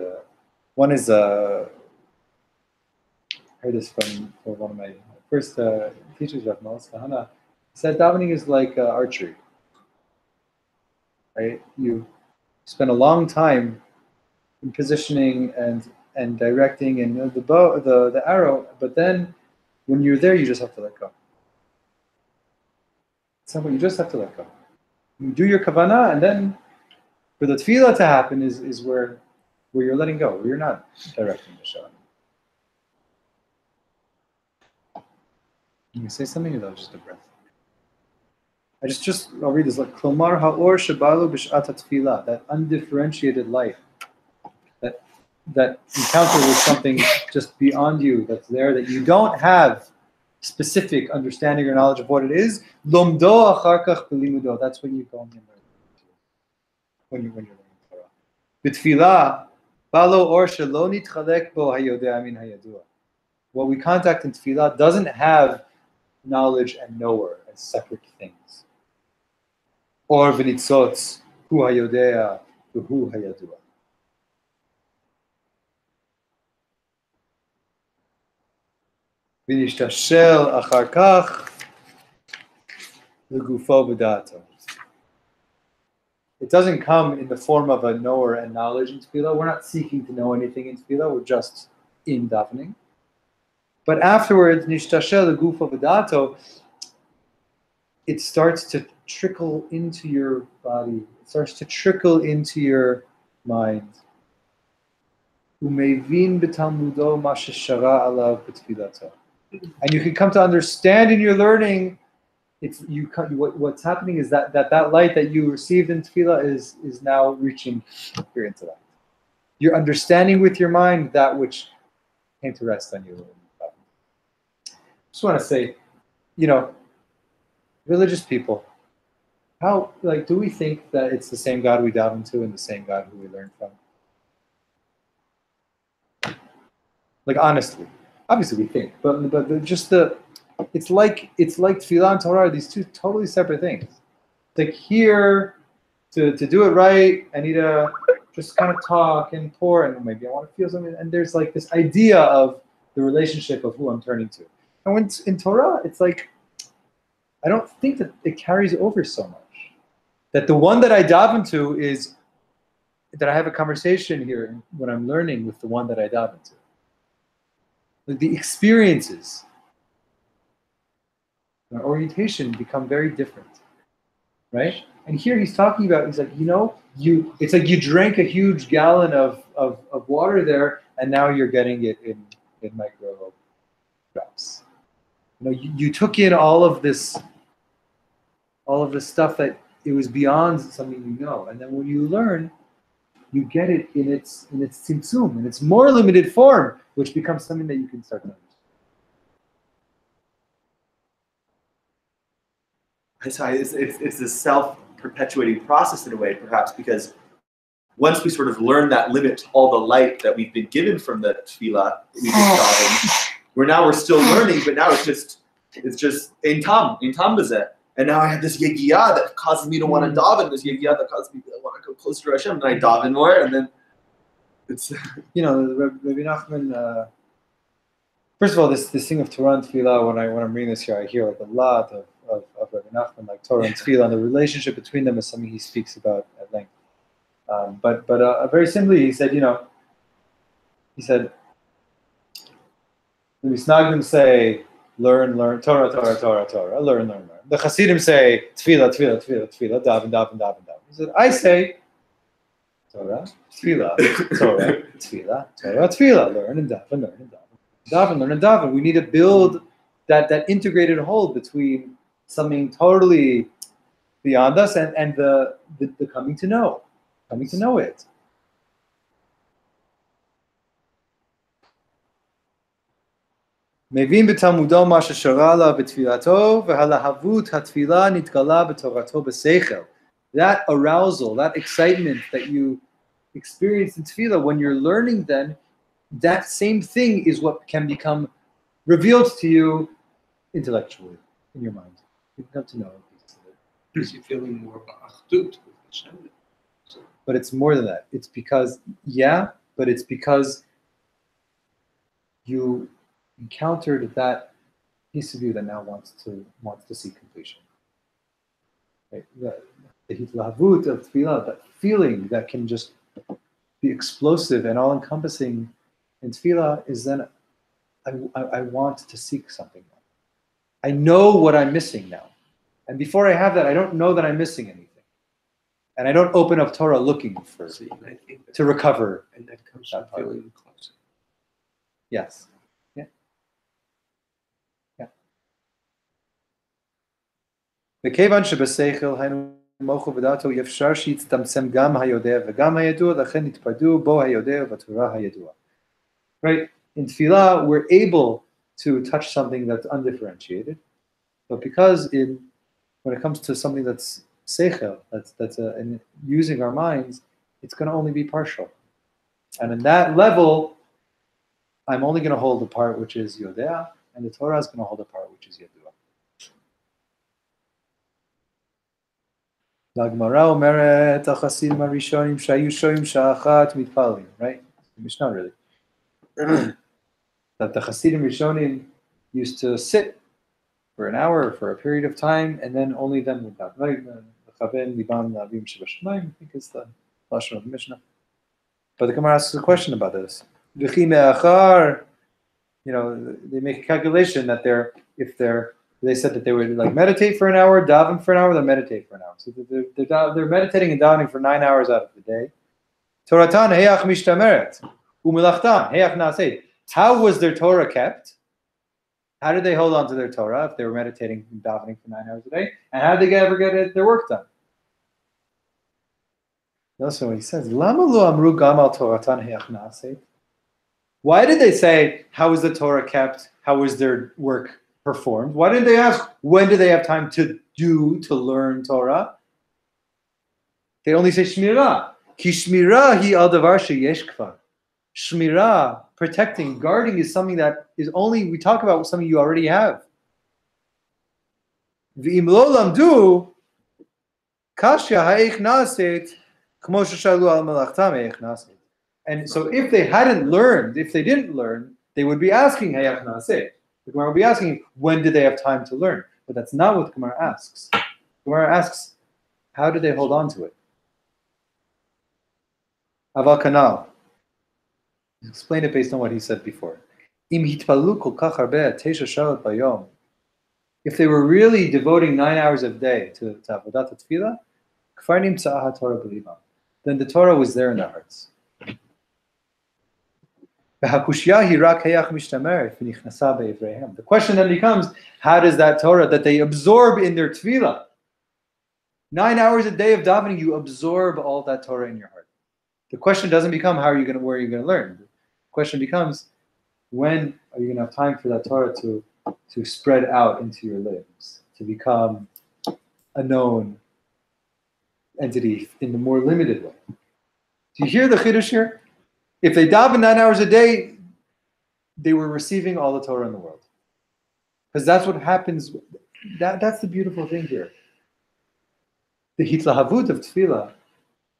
One is I heard this from one of my first teachers, Rav Maos Kahana. He said davening is like archery. Right? You spend a long time in positioning and directing and the bow, the arrow, but then when you're there, you just have to let go. Simple. You just have to let go. You do your kavanah, and then for the tefillah to happen is where you're letting go, where you're not directing the shot. Can you say something, or that was just a breath? I'll read this. Like Klomar ha'or shebalu b'shat ha'tefillah, that undifferentiated light, that encounter with something just beyond you, that's there, that you don't have specific understanding or knowledge of what it is. Lomdo achar kach b'limudo. That's when you go and learn. When you're learning Torah. B'tefillah, balo or shelo nitchalek bo hayodea min hayadua. What we contact in tefillah doesn't have knowledge and knower as separate things. Or v'nitzotz, hu hayodea, hu hayadua. V'nishtashel achar kach l'gufo b'dato. It doesn't come in the form of a knower and knowledge in tefillah. We're not seeking to know anything in tefillah. We're just in davening. But afterwards, nishtashel l'gufo v'dato, it starts to trickle into your body. It starts to trickle into your mind. Umevin b'talmudo ma sheshara alav b'tfilato. And you can come to understand in your learning. What's happening is that light that you received in tefillah is now reaching your intellect. You're understanding with your mind that which came to rest on you. Just want to say, religious people, how do we think that it's the same God we daven to and the same God who we learn from? Honestly, obviously we think, but it's like tefillah and Torah are these two totally separate things. Like here, to do it right, I need to just kind of talk and pour, and maybe I want to feel something. And there's this idea of the relationship of who I'm turning to. And when in Torah, it's like, I don't think that it carries over so much. That the one that I daven to is that I have a conversation here when I'm learning with the one that I daven to. The experiences, our orientation become very different, right? And here he's talking about, he's like, it's like you drank a huge gallon of water there, and now you're getting it in micro drops. You took in all of this stuff that it was beyond something and then when you learn, you get it in its tzimtzum, in its more limited form, which becomes something that you can start to understand. It's a self-perpetuating process in a way, perhaps, because once we sort of learn that limit to all the light that we've been given from the tefillah, we've we're still learning, but now it's just in tam bazeh. And now I have this yegiyah that causes me to want to daven, this yegiyah that causes me to want to go closer to Hashem, and I daven more, and then it's... Rabbi Nachman, first of all, this thing of Torah and Tefillah, when I'm reading this here, I hear like a lot of Rabbi Nachman, like Torah and Tefillah, and the relationship between them is something he speaks about at length. But very simply, he said, the Misnagdim say, learn, Torah, learn. The Chassidim say, tefillah, daven. He said, I say, Torah, tefillah, learn and daven. We need to build that integrated whole between something totally beyond us and the coming to know it. מבין בתלמודו מה ששרה לה בתפילתו, והלהבות התפילה נתגלה בתורתו בשכל. That arousal, that excitement that you experience in tefillah, when you're learning then, that same thing is what can become revealed to you intellectually, in your mind. You come to know it. Because you're feeling more ba'achdut with Hashem. But it's more than that. It's because you encountered that piece of you that now wants to see completion. Right? The hitlahavut of tefillah, that feeling that can just be explosive and all-encompassing in tefillah is then, I want to seek something now. I know what I'm missing now. And before I have that, I don't know that I'm missing anything. And I don't open up Torah looking for to recover. And that comes from feeling closer. Yes. וכיוון שבשכל היינו מוחו ודעתו אפשר שיצטמצם גם היודע וגם הידוע, לכן נתפרדו בו היודע ובתורה הידוע. Right? In tefillah, we're able to touch something that's undifferentiated, but because when it comes to something that's seichel, and using our minds, it's going to only be partial. And in that level, I'm only going to hold the part which is yodea, and the Torah is going to hold the part which is yadua. L'Gemara omeret hachasidim harishonim shayu shoyim sha'achat mitpalim, right? The Mishnah really. That the Chasidim Rishonim used to sit for an hour, for a period of time, and then only then would daven. Right? I think it's the lashon of the Mishnah. But the Gemara asks a question about this. They make a calculation that they said that they would like meditate for an hour, daven for an hour, then meditate for an hour. So they're meditating and davening for 9 hours out of the day. Toratan heyach mishtameret u'melachtam heyach naaseh. How was their Torah kept? How did they hold on to their Torah if they were meditating and davening for 9 hours a day? And how did they ever get their work done? Also, he says, Lama lo amru gamal toratan heyach naaseh. Why did they say, how was the Torah kept? How was their work performed? Why didn't they ask, when do they have time to learn Torah? They only say shmirah. Ki shmirah hi al davar sheyesh kvar. Shmirah, protecting, guarding is something that is only, we talk about something you already have. V'im lo lamdu, kashya ha'eich naset, k'mo sheshalu al melachtam ha'eich naset. And so if they didn't learn, they would be asking ha'eich naset. The Gemara would be asking, when did they have time to learn? But that's not what the Gemara asks. The Gemara asks, how did they hold on to it? Aval kanal. Explain it based on what he said before. If they were really devoting 9 hours a day to avodat tefillah, then the Torah was there in their hearts. The question then becomes, how does that Torah that they absorb in their tefillah, 9 hours a day of davening, you absorb all that Torah in your heart. The question doesn't become where are you going to learn. The question becomes when are you going to have time for that Torah to spread out into your lives, to become a known entity in the more limited way. Do you hear the chiddush here? If they daven 9 hours a day, they were receiving all the Torah in the world. Because that's what happens. That's the beautiful thing here. The hitlahavut of tefillah,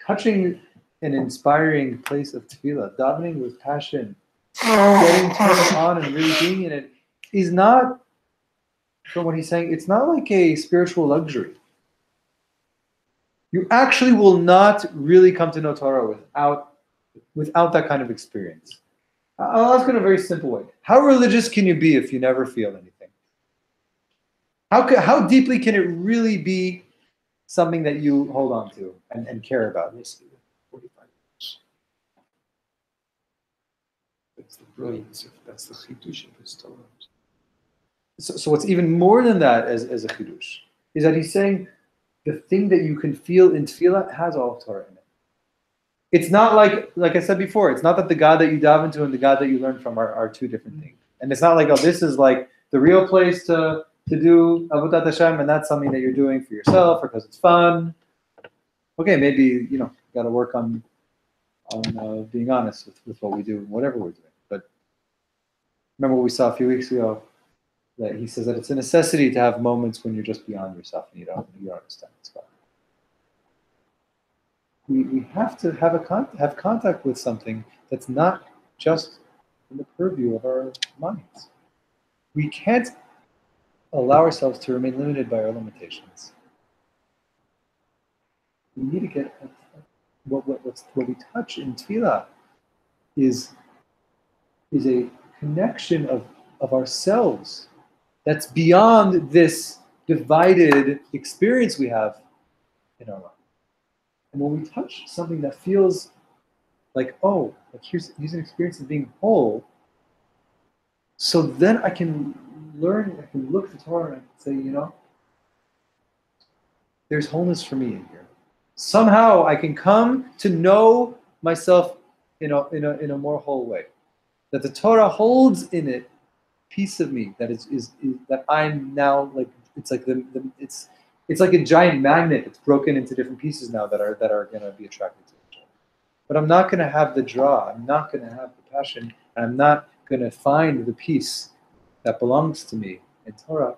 touching an inspiring place of tefillah, davening with passion, getting turned on and really being in it, is not, from what he's saying, it's not like a spiritual luxury. You actually will not really come to know Torah without that kind of experience. I'll ask in a very simple way. How religious can you be if you never feel anything? How deeply can it really be something that you hold on to and care about? 45 years. That's the brilliance, that's the chidush of his Torah. So what's even more than that as a chidush is that he's saying the thing that you can feel in tefillah has all of Torah in it. It's not like I said before, it's not that the God that you dive into and the God that you learn from are two different things. And it's not like, oh, this is like the real place to do Avodat Hashem, and that's something that you're doing for yourself or because it's fun. Okay, maybe, got to work on being honest with what we do, whatever we're doing. But remember what we saw a few weeks ago, that he says that it's a necessity to have moments when you're just beyond yourself and you don't understand what's going on. We have to have contact with something that's not just in the purview of our minds. We can't allow ourselves to remain limited by our limitations. We need to get what we touch in tefillah is a connection of ourselves that's beyond this divided experience we have in our life. And when we touch something that feels like, oh, here's an experience of being whole, so then I can learn, I can look at the Torah and say, there's wholeness for me in here. Somehow I can come to know myself in a more whole way. That the Torah holds in it piece of me that is that I'm now like, it's like it's like a giant magnet. It's broken into different pieces now that are going to be attracted to each other. But I'm not going to have the draw. I'm not going to have the passion. And I'm not going to find the peace that belongs to me in Torah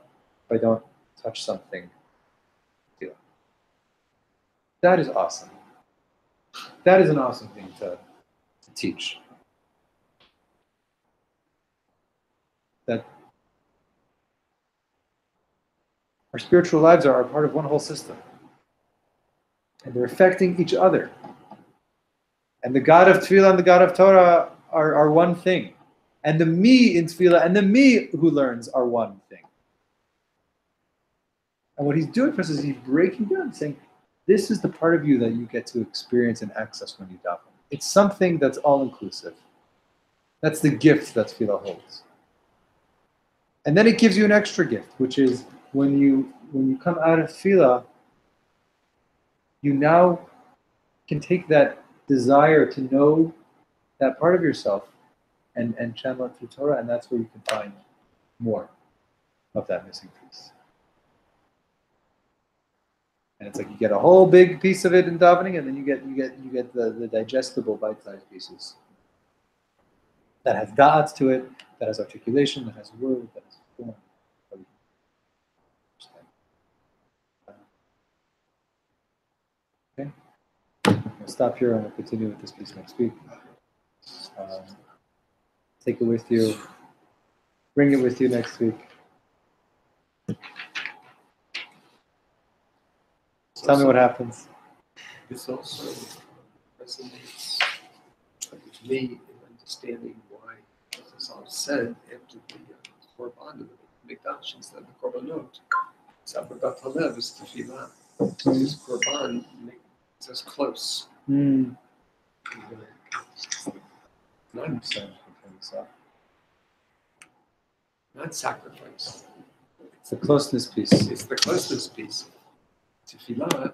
if I don't touch something. That is awesome. That is an awesome thing to teach. That our spiritual lives are part of one whole system. And they're affecting each other. And the God of Tefillah and the God of Torah are one thing. And the me in Tefillah and the me who learns are one thing. And what he's doing for us is he's breaking down, saying, this is the part of you that you get to experience and access when you daven. It's something that's all-inclusive. That's the gift that Tefillah holds. And then it gives you an extra gift, which is when you come out of Tefillah, you now can take that desire to know that part of yourself and channel it through Torah, and that's where you can find more of that missing piece. And it's like you get a whole big piece of it in davening, and then you get the digestible bite-sized pieces that has da'at to it, that has articulation, that has word, that has form. Okay, we'll stop here and we'll continue with this piece next week. Take it with you. Bring it with you next week. Tell me what happens. This also resonates with me in understanding why, as I've said, after the Korban of the Mikdash, instead of the Korbanot, Avodat Halev is Tefillah. This Korban makes us close. 90%. Not sacrifice. It's the closeness piece. It's the closeness piece. Tefillah